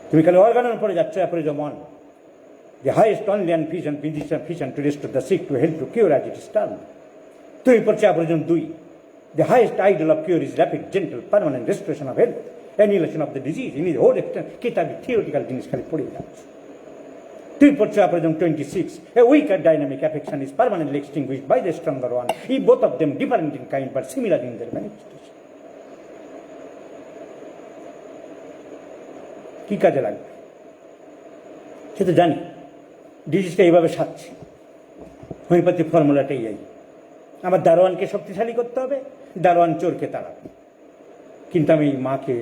তুমি খালি অর্গানের উপরে যাচ্ছ, অ্যাপোরিজম। The highest only and physician to restore the sick, to help to cure as it is done. তুমি পড়ছে অ্যাপোরিজম 2। The highest ideal of cure is rapid, gentle, permanent restoration of health, annihilation of the disease in the whole extent. কিতাবে theoretical জিনিস খালি পড়ে যাচ্ছে। তুমি পড়ছে অ্যাপোরিজম 26। A weaker dynamic affection is permanently extinguished by the stronger one, if both of them different in kind but similar in their manifestation. কি কাজে লাগবে সে তো জানি, ডিজিজটা এইভাবে সারছে। হোমিওপ্যাথি ফর্মুলাটাই এই, আমার দারোয়ানকে শক্তিশালী করতে হবে, দারোয়ান চোরকে তাড়াবে। কিন্তু আমি মাকে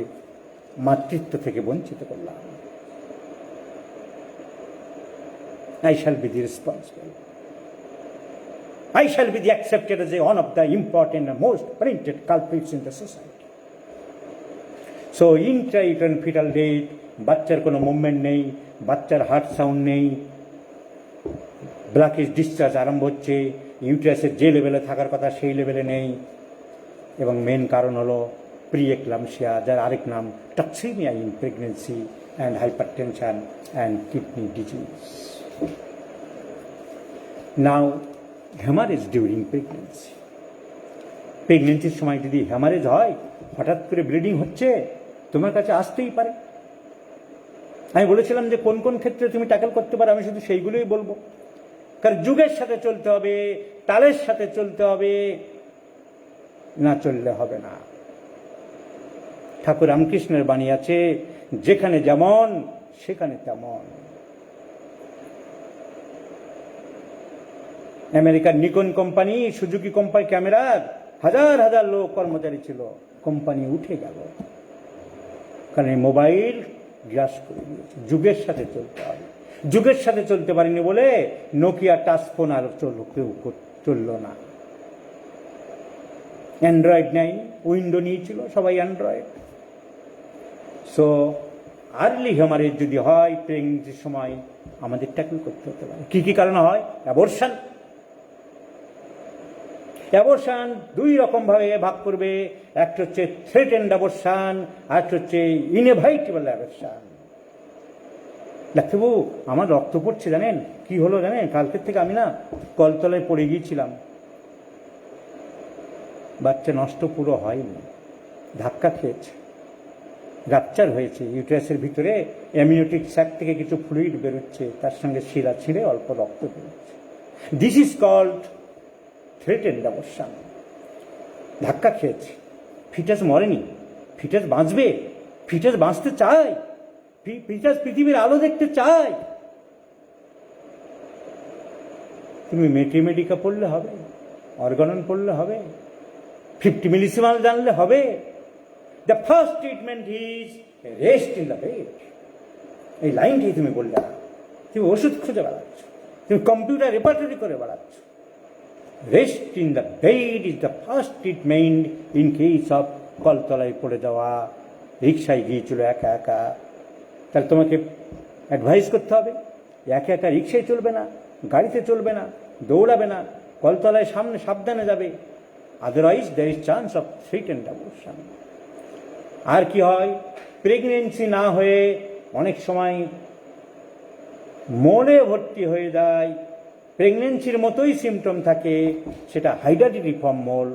মাতৃত্ব থেকে বঞ্চিত করলাম। I shall be the responsible. I shall be the accepted as one of the important and most printed culprits in the society. So intrauterine fetal death, বাচ্চার কোনো মুভমেন্ট নেই, বাচ্চার হার্ট সাউন্ড নেই, ব্ল্যাকিশ ডিসচার্জ আরম্ভ হচ্ছে, ইউটেরাসের যে লেভেলে থাকার কথা সেই লেভেলে নেই, এবং মেন কারণ হলো প্রি এক্লাম্পসিয়া, যার আরেক নাম toxaemia in pregnancy and hypertension and kidney disease. Now haemorrhage during pregnancy. প্রেগনেন্সির সময় যদি হ্যামারেজ হয়, হঠাৎ করে ব্লিডিং হচ্ছে, তোমার কাছে আসতেই পারে। আমি বলেছিলাম যে কোন কোন ক্ষেত্রে তুমি ট্যাকেল করতে পারো, আমি শুধু সেইগুলোই বলবো, কারণ যুগের সাথে চলতে হবে, তালের সাথে চলতে হবে, না চললে হবে না। ঠাকুর রামকৃষ্ণের বাণী আছে, যেখানে যেমন সেখানে তেমন। আমেরিকার নিকন কোম্পানি, সুজুকি কোম্পানি ক্যামেরার হাজার হাজার লোক কর্মচারী ছিল, কোম্পানি উঠে গেল, কারণ এই মোবাইল গ্রাস করে দিয়েছে। যুগের সাথে চলতে হবে, যুগের সাথে চলতে পারিনি বলে নোকিয়া টাচ ফোন আর চলল না। অ্যান্ড্রয়েড নেই, উইন্ডো নিয়েছিল সবাই অ্যান্ড্রয়েড। সো আর্লি হ্যামারেজ যদি হয় প্রেগনেন্সির সময়, আমাদের ট্যাকল করতে হতে পারে। কি কি কারণে হয়? অ্যাবর্শন। অ্যাবর্শন দুই রকম ভাবে ভাগ করবে, একটা হচ্ছে থ্রেটেন্ড অ্যাবর্শন, আর একটা হচ্ছে ইনএভাইটেবল অ্যাবর্শন। ডাক্তারবাবু আমার রক্ত পড়ছে, জানেন কি হলো জানেন? কালকের থেকে আমি না কলতলায় পড়ে গিয়েছিলাম, বাচ্চা নষ্ট পুরো হয়নি, ধাক্কা খেয়েছে, রাপচার হয়েছে, ইউটেরাসের ভিতরে অ্যামিনিওটিক স্যাক থেকে কিছু ফ্লুইড বেরোচ্ছে, তার সঙ্গে শিরা ছিঁড়ে অল্প রক্ত বেরোচ্ছে। This is called threatened abortion. ধাক্কা খেয়েছে, ফিটাস মরেনি, ফিটাস বাঁচবে, ফিটাস বাঁচতে চায়, ফিটাস পৃথিবীর আলো দেখতে চায়। তুমি মেটেমেডিকা পড়লে হবে, অর্গানন পড়লে হবে, 50 মিলিসিমাল জানলে হবে। The first treatment is rest in the bed. এই লাইনটাই তুমি বললে না, তুমি ওষুধ খুঁজে বেড়াচ্ছ, তুমি কম্পিউটার রেপার্টরি করে বেড়াচ্ছ। Rest in the bed is the first treatment in case of কলতলায় পড়ে যাওয়া, রিক্সায় গিয়েছিল একা একা। তাহলে তোমাকে অ্যাডভাইস করতে হবে, একা একা রিক্সায় চলবে না, গাড়িতে চলবে না, দৌড়াবে না, কলতলায় সামনে সাবধানে যাবে, otherwise there is chance of threatened abortion. আর কি হয়? প্রেগনেন্সি না হয়ে অনেক সময় মোলে ভর্তি হয়ে যায়, প্রেগনেন্সির মতোই সিমটম থাকে, সেটা হাইড্রাটিফর্ম মোল,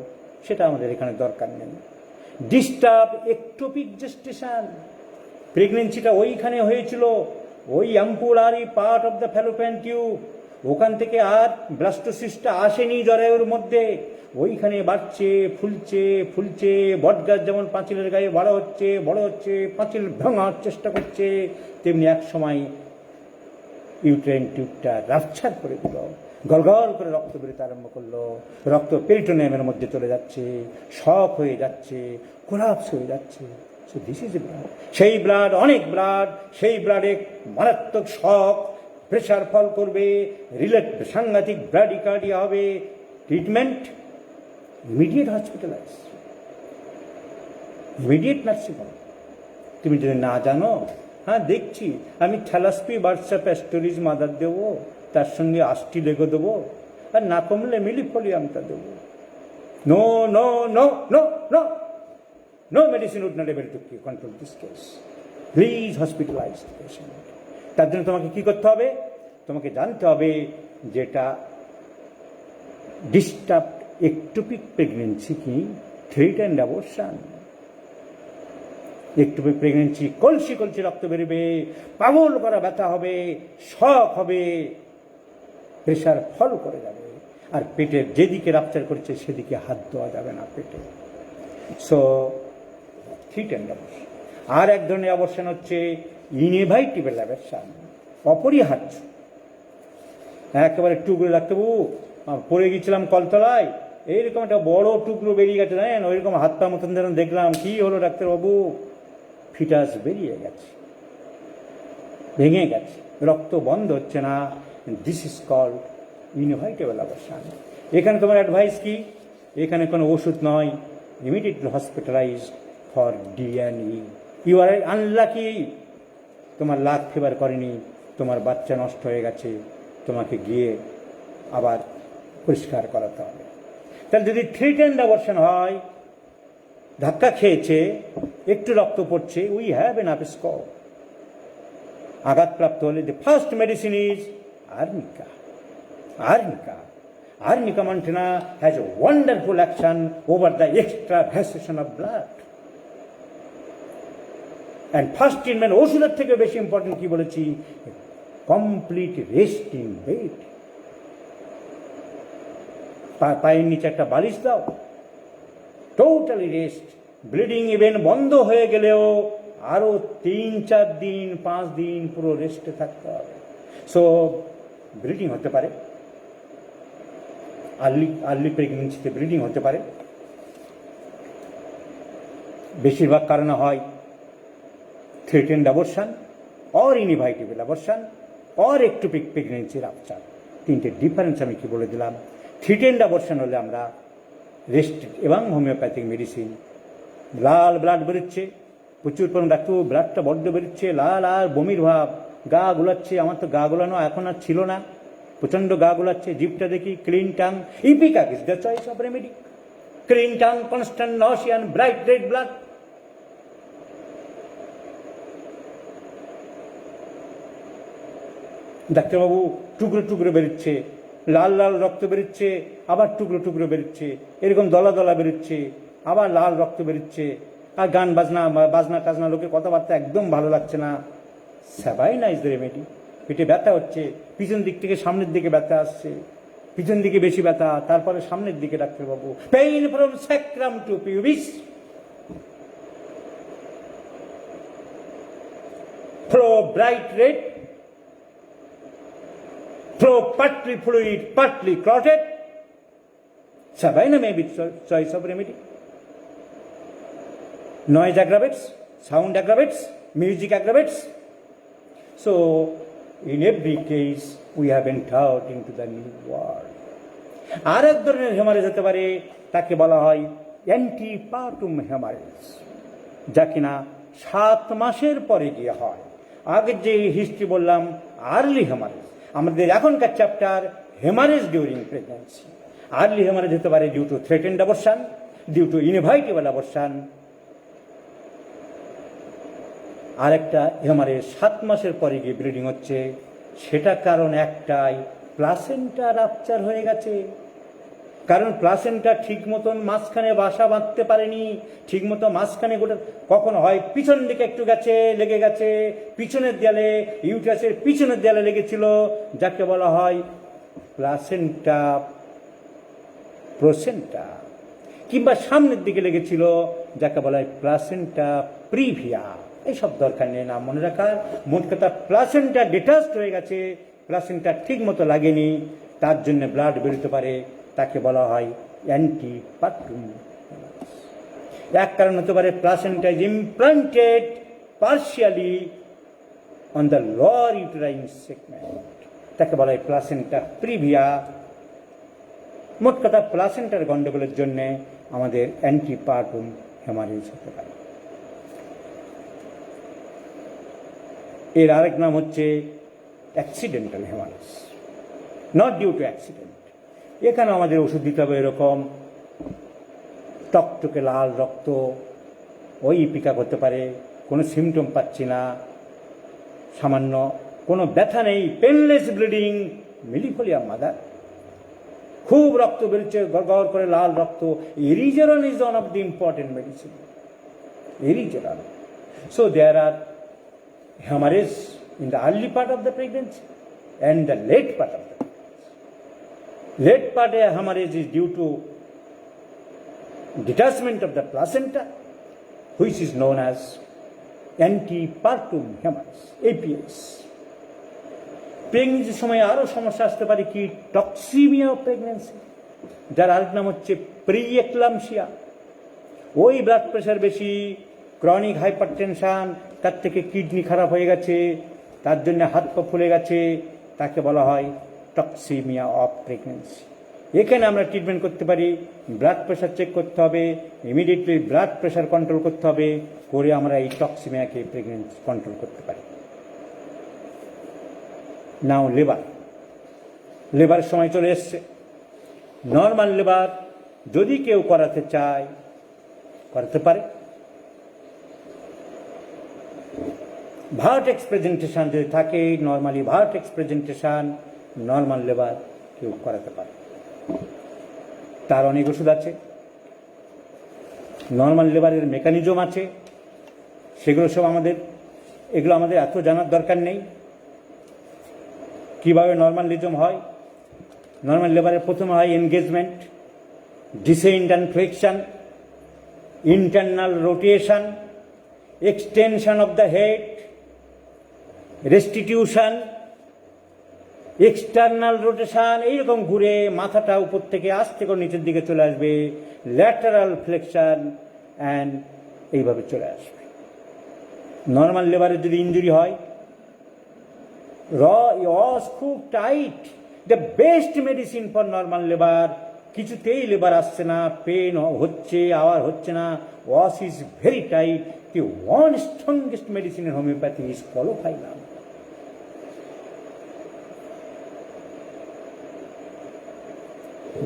সেটা আমাদের এখানে দরকার নেই। Disturb ectopic gestation. প্রেগনেন্সিটা ওইখানে হয়েছিল, ওই ampullary part of the Fallopian tube, ওখান থেকে আর ব্লাস্টোসিস্টটা আসেনি জরায়ুর মধ্যে, ওইখানে বাড়ছে, ফুলছে ফুলছে, বটগাছ যেমন পাঁচিলের গায়ে বড় হচ্ছে বড় হচ্ছে, পাঁচিল ভাঙার চেষ্টা করছে, তেমনি এক সময় ইউট্রাইন টিউবটা রাপচার করে দিল, গলগল করে রক্ত বেরোতে আরম্ভ করলো, রক্ত পেরিটোনিয়ামের মধ্যে চলে যাচ্ছে, শক হয়ে যাচ্ছে, কোলাপস হয়ে যাচ্ছে। So this is a blood. সেই ব্লাড, অনেক ব্লাড, সেই ব্লাডে মারাত্মক শক, প্রেশার ফল করবে, সাংঘাতিক ব্র্যাডিকার্ডিয়া হবে। Treatment immediate hospitalise, immediate nursing home. তুমি যদি না জানো, হ্যাঁ দেখছি আমি থ্যালাসপি বার্সা প্যাস্টোরিজ মাদার দেবো, তার সঙ্গে আষ্টি লেগো দেবো, আর না কমলে মিলিফোলিয়ামটা দেবো। No no no no no no medicine would not able to control this case. Please hospitalise patient. তার জন্য তোমাকে কি করতে হবে? তোমাকে জানতে হবে যেটা ডিস্টার্ব একটোপিক প্রেগনেন্সি কি থ্রেটেন্ড অ্যাবর্শন। একটোপিক প্রেগনেন্সি কলসি কলসি রক্ত বেরোবে, পাগল করা ব্যথা হবে, শক হবে, প্রেশার ফল করে যাবে, আর পেটের যেদিকে রাপচার করছে সেদিকে হাত দেওয়া যাবে না পেটে। So threatened abortion. আর এক ধরনের অ্যাবর্শন হচ্ছে ইনএভাইটেবল অ্যাবর্শন, অপরিহার্য। একেবারে টুকরো ডাক্তারবাবু পড়ে গেছিলাম কলতলায়, এইরকম একটা বড় টুকরো বেরিয়ে গেছে, জানেন ওইরকম হাত পা মতন যেন দেখলাম। কি হলো ডাক্তারবাবু? ফিটাস বেরিয়ে গেছে, ভেঙে গেছে, রক্ত বন্ধ হচ্ছে না। This is called inevitable abortion. এখানে তোমার অ্যাডভাইস কি? এখানে কোনো ওষুধ নয়, immediately hospitalise for D and E you are unlucky, তোমার লাক ফেভার করেনি, তোমার বাচ্চা নষ্ট হয়ে গেছে, তোমাকে গিয়ে আবার পরিষ্কার করাতে হবে। তাহলে যদি থ্রিটেন্ড অ্যাবর্শন হয়, ধাক্কা খেয়েছে, একটু রক্ত পড়ছে, উই হ্যাভ এন স্কোপ। আঘাতপ্রাপ্ত হলে the first medicine is arnica. Arnica arnica montana has a wonderful action over the extravasation of blood. And first treatment ওষুধের থেকে বেশি ইম্পর্টেন্ট কি বলেছি, কমপ্লিট রেস্ট ইন বেড। পায়ের নিচে একটা বালিশ দাও, টোটালি রেস্ট। ব্লিডিং ইভেন বন্ধ হয়ে গেলেও আরো 3-4 দিন 5 দিন পুরো রেস্টে থাকতে হবে। সো ব্লিডিং হতে পারে, আর্লি প্রেগনেন্সিতে ব্লিডিং হতে পারে। বেশিরভাগ কারণে হয় threatened abortion or inevitable abortion or ectopic pregnancy rupture. তিনটে ডিফারেন্স আমি কি বলে দিলাম। থ্রেটেন্ড অ্যাবর্শন হলে আমরা রেস্ট এবং হোমিওপ্যাথিক মেডিসিন। লাল ব্লাড বেরোচ্ছে, প্রচুর পরিমাণ ডাক্তার, ব্লাডটা বড্ড বেরোচ্ছে, লাল আর বমির ভাব, গা গুলাচ্ছে। আমার তো গা গুলানো এখন আর ছিল না, প্রচণ্ড গা গুলাচ্ছে। জিভটা দেখি clean tongue, ipecac is the choice of remedy. Clean tongue, constant nausea, bright red blood. ডাক্তারবাবু টুকরো টুকরো বেরোচ্ছে, লাল লাল রক্ত বেরোচ্ছে, আবার টুকরো টুকরো বেরোচ্ছে, এরকম দলা দলা বেরোচ্ছে, আবার লাল রক্ত বেরোচ্ছে, আর গান বাজনা টাজনা, লোকের কথাবার্তা একদম ভালো লাগছে না। স্যাবাইনা ইজ দ্য রেমেডি। পেটে ব্যথা হচ্ছে, পিছন দিক থেকে সামনের দিকে ব্যথা আসছে, পিছন দিকে বেশি ব্যথা, তারপরে সামনের দিকে ডাক্তারবাবু। Pain from sacrum to pubis, flow bright red, flow partly fluid, partly clotted. Sabina may be choice of remedy. Noise aggravates, sound aggravates, music aggravates. So, in every case, we have entered into the new world. আর এক ধরনের haemorrhage হতে পারে, তাকে বলা হয় অ্যান্টিপার্টুম haemorrhage, যা কিনা 7 মাসের পরে গিয়ে হয়। আগের যে হিস্ট্রি বললাম আর্লি হেমারেজ, আমাদের এখনকার chapter haemorrhage during pregnancy. Early haemorrhage হতে পারে due to threatened abortion, due to inevitable abortion. আর একটা হেমারেজ 7 মাসের পরে গিয়ে ব্লিডিং হচ্ছে, সেটা কারণ একটাই, প্লাসেন্টা রাপচার হয়ে গেছে। কারণ প্লাসেন্টা ঠিক মতন মাঝখানে বাসা বাঁধতে পারেনি, ঠিক মতো মাঝখানে গোটা, কখনো হয় পিছন দিকে একটু গেছে, লেগে গেছে, পিছনের দেয়ালে, ইউটারাসের পিছনের দেয়ালে লেগেছিল, যাকে বলা হয় প্লাসেন্টা প্রোসেন্টা, কিংবা সামনের দিকে লেগেছিল, যাকে বলা হয় প্লাসেন্টা প্রিভিয়া। এইসব দরকার নেই নাম মনে রাখার। মোট কথা প্লাসেন্টা ডিটাচড হয়ে গেছে, প্লাসেন্টা ঠিক মতো লাগেনি, তার জন্য ব্লাড বেরোতে পারে, তাকে বলা হয় অ্যান্টিপার্টুম। এক কারণ হতে পারে placenta is implanted partially on the lower uterine segment, তাকে বলা হয় প্লাসেন্টা প্রিভিয়া। মোট কথা প্লাসেন্টার গন্ডগোলের জন্য আমাদের অ্যান্টিপার্টুম হেমারেজ হতে পারে। এর আরেক নাম হচ্ছে accidental haemorrhage, not due to accident. এখানে আমাদের ওষুধ দিতে হবে এরকম, টকটকে লাল রক্ত, ওই ইপিকাক হতে পারে, কোনো সিমটম পাচ্ছি না, সামান্য কোনো ব্যথা নেই, পেনলেস ব্লিডিং, মিলিফোলিয়া মাদার, খুব রক্ত বেরোচ্ছে, গড় করে লাল রক্ত। Erigeron is one of the important medicine, erigeron. So there are haemorrhage in the early part of the pregnancy and the late part of the late part hemorrhage is due to detachment of the placenta, which is known as antepartum hemorrhage, APS. প্রেগনেন্সির সময় আরো সমস্যা আসতে পারে কি, toxaemia of pregnancy, যার আরেক নাম হচ্ছে প্রিএক্লামসিয়া। ওই ব্লাড প্রেশার বেশি, ক্রনিক হাইপারটেনশন, তার থেকে কিডনি খারাপ হয়ে গেছে, তার জন্য হাত পা ফুলে গেছে, তাকে বলা হয় টক্সিমিয়া অফ প্রেগনেন্সি। এখানে আমরা ট্রিটমেন্ট করতে পারি। ব্লাড প্রেশার চেক করতে হবে, ইমিডিয়েটলি ব্লাড প্রেশার কন্ট্রোল করতে হবে, করে আমরা এই টক্সিমিয়াকে প্রেগনেন্সি কন্ট্রোল করতে পারি। নাও লেবারের সময় চলে এসছে। নর্মাল লেবার যদি কেউ করাতে চায় করাতে পারে। ভার্টেক্স প্রেজেন্টেশন যদি থাকে, normally vertex presentation, normal labour কেউ করাতে পারে। তার অনেক ওষুধ আছে, নর্মাল লেবারের মেকানিজম আছে, সেগুলো সব এগুলো আমাদের এত জানার দরকার নেই। কিভাবে নর্মালিজম হয়? নর্মাল লেবারের প্রথমে হয় engagement, descent and flexion, internal rotation, extension of the head, restitution, external rotation, এইরকম ঘুরে মাথাটা উপর থেকে আস্তে করে নিচের দিকে চলে আসবে, ল্যাটারাল ফ্লেকশন, অ্যান্ড এইভাবে চলে আসবে। নর্মাল লেবারের যদি ইঞ্জুরি হয়, ওয়াস খুব tight, the best medicine for normal labour. কিছুতেই লেবার আসছে না, পেন হচ্ছে, আওয়ার হচ্ছে না, os is very tight, the one strongest medicine in homoeopathy is caulophyllum.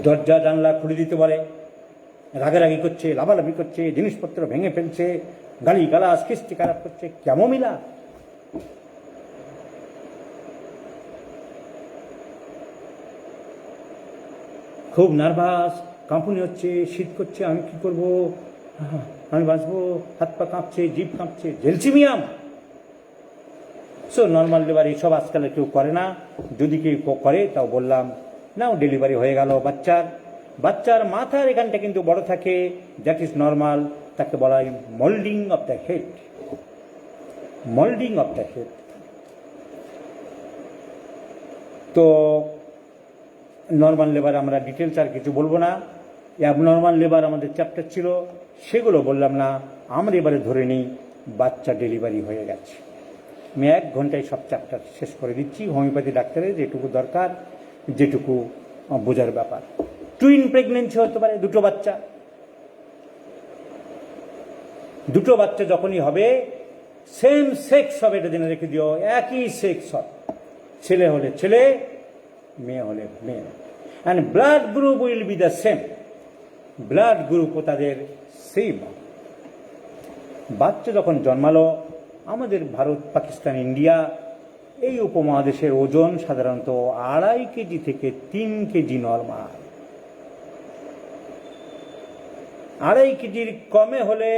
দরজা জানলা খুলে দিতে পারে, রাগারাগি করছে, লাভালাভি করছে, জিনিসপত্র ভেঙে ফেলছে, গালি গালাজ খিস্তি খারাপ করছে, ক্যামোমিলা। খুব নার্ভাস, কাঁপুনি হচ্ছে, শীত করছে, আমি কি করব, আমি বাঁচবো, হাত পা কাঁপছে, জিভ কাঁপছে, জেলসিমিয়াম। সো নর্মাল লেবার এইসব আজকাল কেউ করে না। যদি কেউ করে তাও বললাম, নাও ডেলিভারি হয়ে গেল বাচ্চার মাথার এখানটা কিন্তু বড় থাকে, দ্যাট ইজ নর্মাল। তাকে বলা হয় moulding of the head, moulding of the head. তো নর্মাল লেবার আমরা ডিটেলস আর কিছু বলবো না। অ্যাবনর্মাল লেবার আমাদের চ্যাপ্টার ছিল, সেগুলো বললাম না। আমরা এবারে ধরে নিই বাচ্চা ডেলিভারি হয়ে গেছে। আমি 1 ঘন্টায় সব চ্যাপ্টার শেষ করে দিচ্ছি। হোমিওপ্যাথি ডাক্তারের যেটুকু দরকার, যেটুকু বোঝার ব্যাপার। টুইন প্রেগনেন্সি হতে পারে, দুটো বাচ্চা যখনই হবে, সেম সেক্স হবে, এটা জেনে রেখে দিও, একই সেক্স হবে। ছেলে হলে ছেলে, মেয়ে হলে মেয়ে, and blood group will be the same, blood গ্রুপও তাদের সেম। বাচ্চা যখন জন্মালো, আমাদের ভারত, পাকিস্তান, ইন্ডিয়া এই উপমহাদেশের ওজন সাধারণত 2.5 কেজি থেকে 3 কেজি নর্মাল। 2.5 কেজির কমে হলে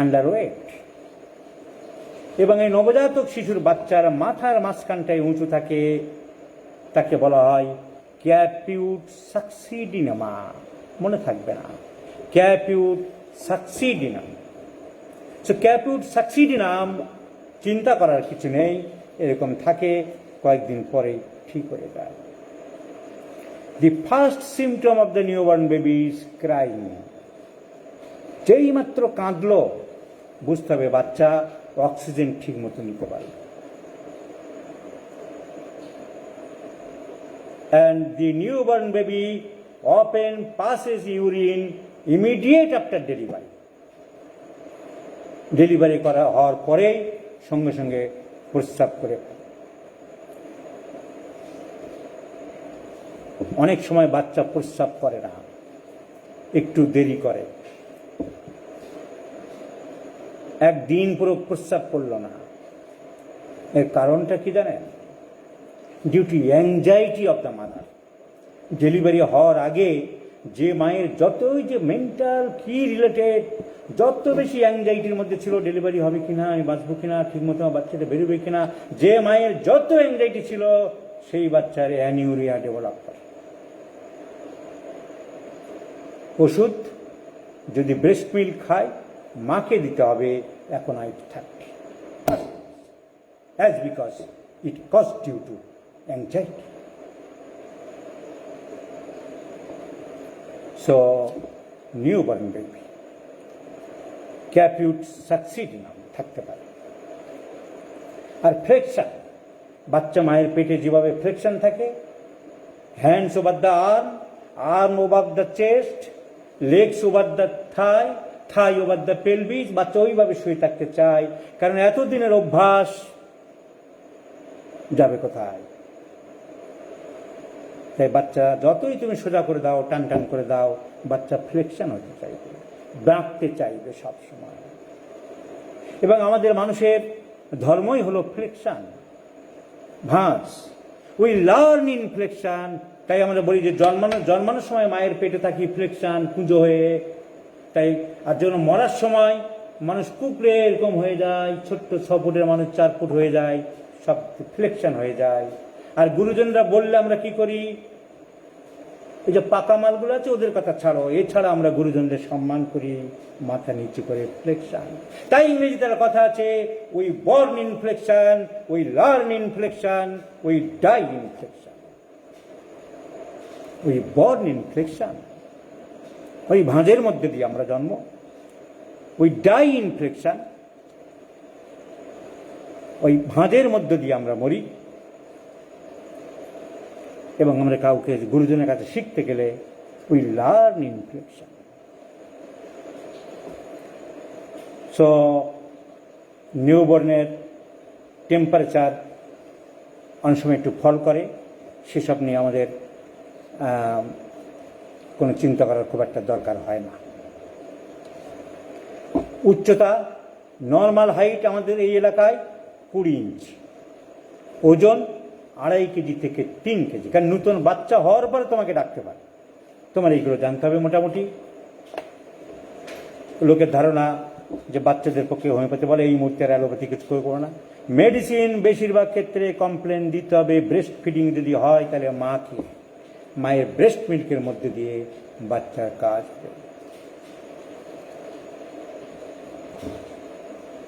আন্ডারওয়েট। এবং এই নবজাতক শিশুর বাচ্চার মাথার মাঝখানটায় উঁচু থাকে, তাকে বলা হয় ক্যাপিউট সাকসিডিনামা। মনে থাকবে না, ক্যাপিউট সাকসিডিনাম। সো ক্যাপিউট সাকসিডিনাম চিন্তা করার কিছু নেই, এরকম থাকে, কয়েকদিন পরেই ঠিক হয়ে যায়। The first symptom of the newborn baby is crying. যেই মাত্র কাঁদলো বুঝতে হবে বাচ্চা অক্সিজেন ঠিক মতো নিতে পারে। And the newborn baby often passes urine immediate after delivery. Delivery করা হওয়ার পরেই সঙ্গে সঙ্গে প্রস্রাব করে। অনেক সময় বাচ্চা প্রস্রাব করে না, একটু দেরি করে, একদিন পুরো প্রস্রাব করলো না। এর কারণটা কি জানেন? Due to anxiety of the mother. Delivery হওয়ার আগে যে মায়ের যতই যে মেন্টাল কি রিলেটেড, যত বেশি অ্যাংজাইটির মধ্যে ছিল, ডেলিভারি হবে কিনা, আমি বাঁচবো কিনা, ঠিক মতো বাচ্চাটা বেরোবে কিনা, যে মায়ের যত অ্যাংজাইটি ছিল, সেই বাচ্চার অ্যানিউরিয়া ডেভেলপ করে। ওষুধ যদি ব্রেস্ট মিল্ক খায়, মাকে দিতে হবে aconite 30, as because it caused due to anxiety. So newborn baby ক্যাপিউট সাকসিডিনাম থাকতে পারে। আর ফ্লেকশন, বাচ্চা মায়ের পেটে যেভাবে ফ্লেকশন থাকে, hands over the arm over the chest, legs over the Thai over the pelvis. বাচ্চা ওইভাবে শুয়ে থাকতে চায়, কারণ এতদিনের অভ্যাস যাবে কোথায়। তাই বাচ্চা যতই তুমি সোজা করে দাও, টান টান করে দাও, বাচ্চা ফ্লেকশন হতে চাইবে, বাঁকতে চাইবে সব সময়। এবং আমাদের মানুষের ধর্মই হলো ফ্লেকশন, ভাঁজ। We learn in flexion. তাই আমরা বলি যে জন্মানোর সময় মায়ের পেটে থাকি ফ্লেকশন পুজো হয়ে। তাই আর যখন মরার সময় মানুষ কুকড়ে এরকম হয়ে যায়, ছোট্ট 6 ফুটের মানুষ 4 ফুট হয়ে যায়, সব ফ্লেকশন হয়ে যায়। আর গুরুজনরা বললে আমরা কি করি, এই যে পাকা মালগুলো আছে ওদের কথা ছাড়ো, এছাড়া আমরা গুরুজনদের সম্মান করি, মাথা নিচু করে ফ্লেকশন। তাই ইংরেজিতে একটা কথা আছে, we born in flexion, we learn in flexion, we die in flexion. We born in flexion, ওই ভাঁজের মধ্যে দিয়ে আমরা জন্ম। উই ডাই ইন ফ্লেকশন, ওই ভাঁজের মধ্যে দিয়ে আমরা মরি। এবং আমরা কাউকে গুরুজনের কাছে শিখতে গেলে we learn in flexion. So নিউবর্নের টেম্পারেচার অনেক সময় একটু ফল করে, সেসব নিয়ে আমাদের কোনো চিন্তা করার খুব একটা দরকার হয় না। উচ্চতা নর্মাল হাইট আমাদের এই এলাকায় 20 ইঞ্চি, ওজন 2.5 কেজি থেকে 3 কেজি। কারণ নতুন বাচ্চা হওয়ার পরে তোমাকে ডাকতে পারে, তোমার এইগুলো জানতে হবে। মোটামুটি লোকের ধারণা যে বাচ্চাদের পক্ষে হোমিওপ্যাথি বলে, এই মুহূর্তে অ্যালোপ্যাথি কিছু করবো না। মেডিসিন বেশিরভাগ ক্ষেত্রে কমপ্লেন দিতে হবে। ব্রেস্ট ফিডিং যদি হয় তাহলে মাকে মায়ের ব্রেস্ট মিল্কের মধ্যে দিয়ে বাচ্চার কাজ হবে।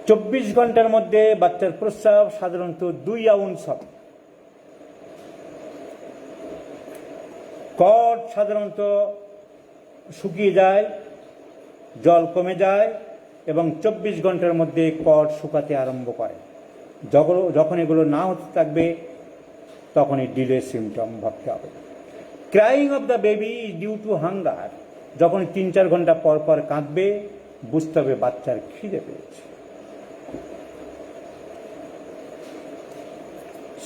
24 ঘন্টার মধ্যে বাচ্চার প্রস্রাব সাধারণত 2 আউন্স হবে। কর্ড সাধারণত শুকিয়ে যায়, জল কমে যায় এবং 24 ঘন্টার মধ্যে কর্ড শুকাতে আরম্ভ করে। যখন এগুলো না হতে থাকবে তখনই ডিলে সিমটম ভাবতে হবে। Crying of the baby is due to hunger. যখন 3-4 ঘন্টা পর পর কাঁদবে বুঝতে হবে বাচ্চার খিদে পেয়েছে।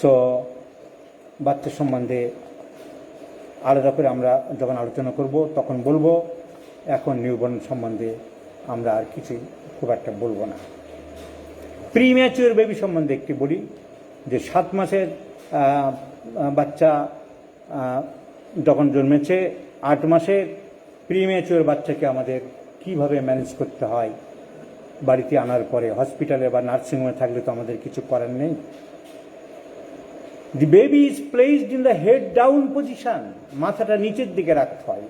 সো বাচ্চা সম্বন্ধে আলাদা করে আমরা যখন আলোচনা করব তখন বলবো। এখন নিউবর্ন সম্বন্ধে আমরা আর কিছুই খুব একটা বলবো না। প্রিম্যাচিওর বেবি সম্বন্ধে একটি বলি, যে 7 মাসের বাচ্চা যখন জন্মেছে, 8 মাসের প্রিম্যাচিওর বাচ্চাকে আমাদের কিভাবে ম্যানেজ করতে হয় বাড়িতে আনার পরে। হসপিটালে বা নার্সিংহোমে থাকলে তো আমাদের কিছু করার নেই। The baby is placed in the head down position. মাথাটা নিচের দিকে রাখতে হয়,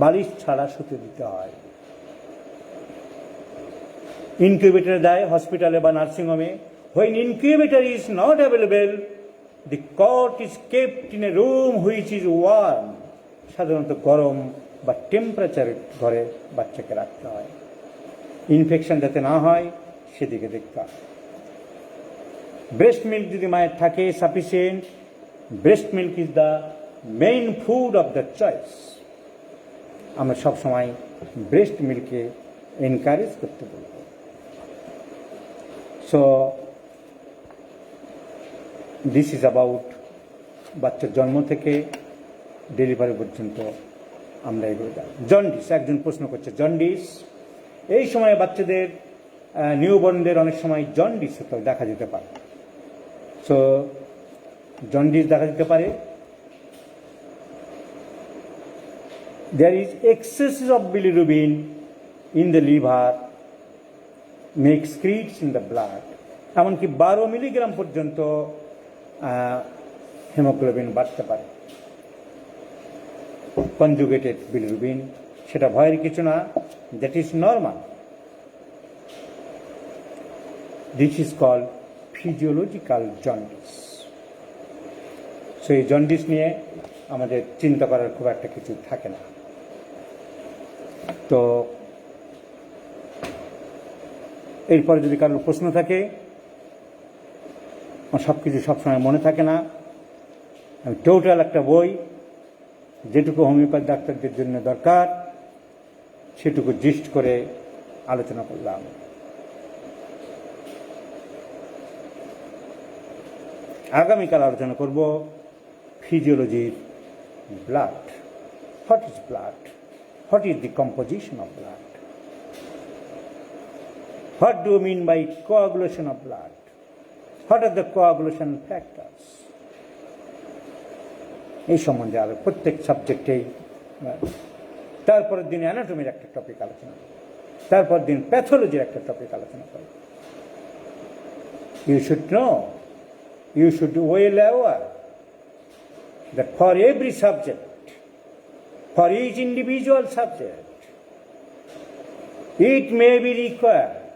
বালিশ ছাড়া শুতে দিতে হয়। ইনকিউবেটরে দেয় হসপিটালে বা নার্সিংহোমে। When incubator is not available, the cot is kept in a room which is warm. সাধারণত গরম বা টেম্পারেচার ঘরে বাচ্চাকে রাখতে হয়, ইনফেকশন যাতে না হয় সেদিকে দেখতে হয়। ব্রেস্ট মিল্ক যদি মায়ের থাকে sufficient, breast milk is the main food of the choice. আমরা সবসময় ব্রেস্ট মিল্ককে এনকারেজ করতে বলব। সো দিস ইজ অ্যাবাউট বাচ্চার জন্ম থেকে ডেলিভারি পর্যন্ত আমরা এগুলো জানি। জন্ডিস, একজন প্রশ্ন করছে জন্ডিস। এই সময় বাচ্চাদের নিউবর্নদের অনেক সময় জন্ডিস দেখা যেতে পারে। সো জন্ডিস দেখা যেতে পারে। There is excess of bilirubin in the liver, may excretes in the blood. এমনকি 12 মিলিগ্রাম পর্যন্ত হিমোগ্লোবিন বাড়তে পারে, কনজুগেটেড বিলিরুবিন। সেটা ভয়ের কিছু না, that is normal. This is called physiological jaundice. So এই জন্ডিস নিয়ে আমাদের চিন্তা করার খুব একটা কিছু থাকে না। তো এরপরে যদি কারোর প্রশ্ন থাকে, সব কিছু সবসময় মনে থাকে না, আমি টোটাল একটা বই, যেটুকু হোমিওপ্যাথ ডাক্তারদের জন্য দরকার সেটুকু জিস্ট করে আলোচনা করলাম। আগামীকাল আলোচনা করব ফিজিওলজির blood. What is blood? What is the composition of blood? What do you mean by coagulation of blood? What are the coagulation factors? এই সম্বন্ধে আরো প্রত্যেক সাবজেক্টেই। তারপরের দিন অ্যানাটমির একটা টপিক আলোচনা, তারপর দিন প্যাথোলজির একটা টপিক আলোচনা করব। You should know, you should well aware that for every subject, for each individual subject, it may be required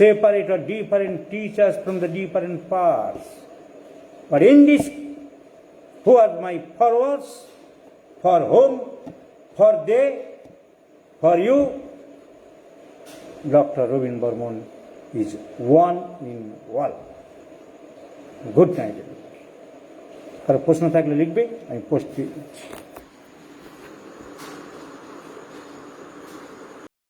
separate or different teachers from the different parts. But in this, who are my followers, for whom, for they, for you, Dr. Robin Burman is one in all. Good night. কারো প্রশ্ন থাকলে লিখবে, আমি post দিচ্ছি।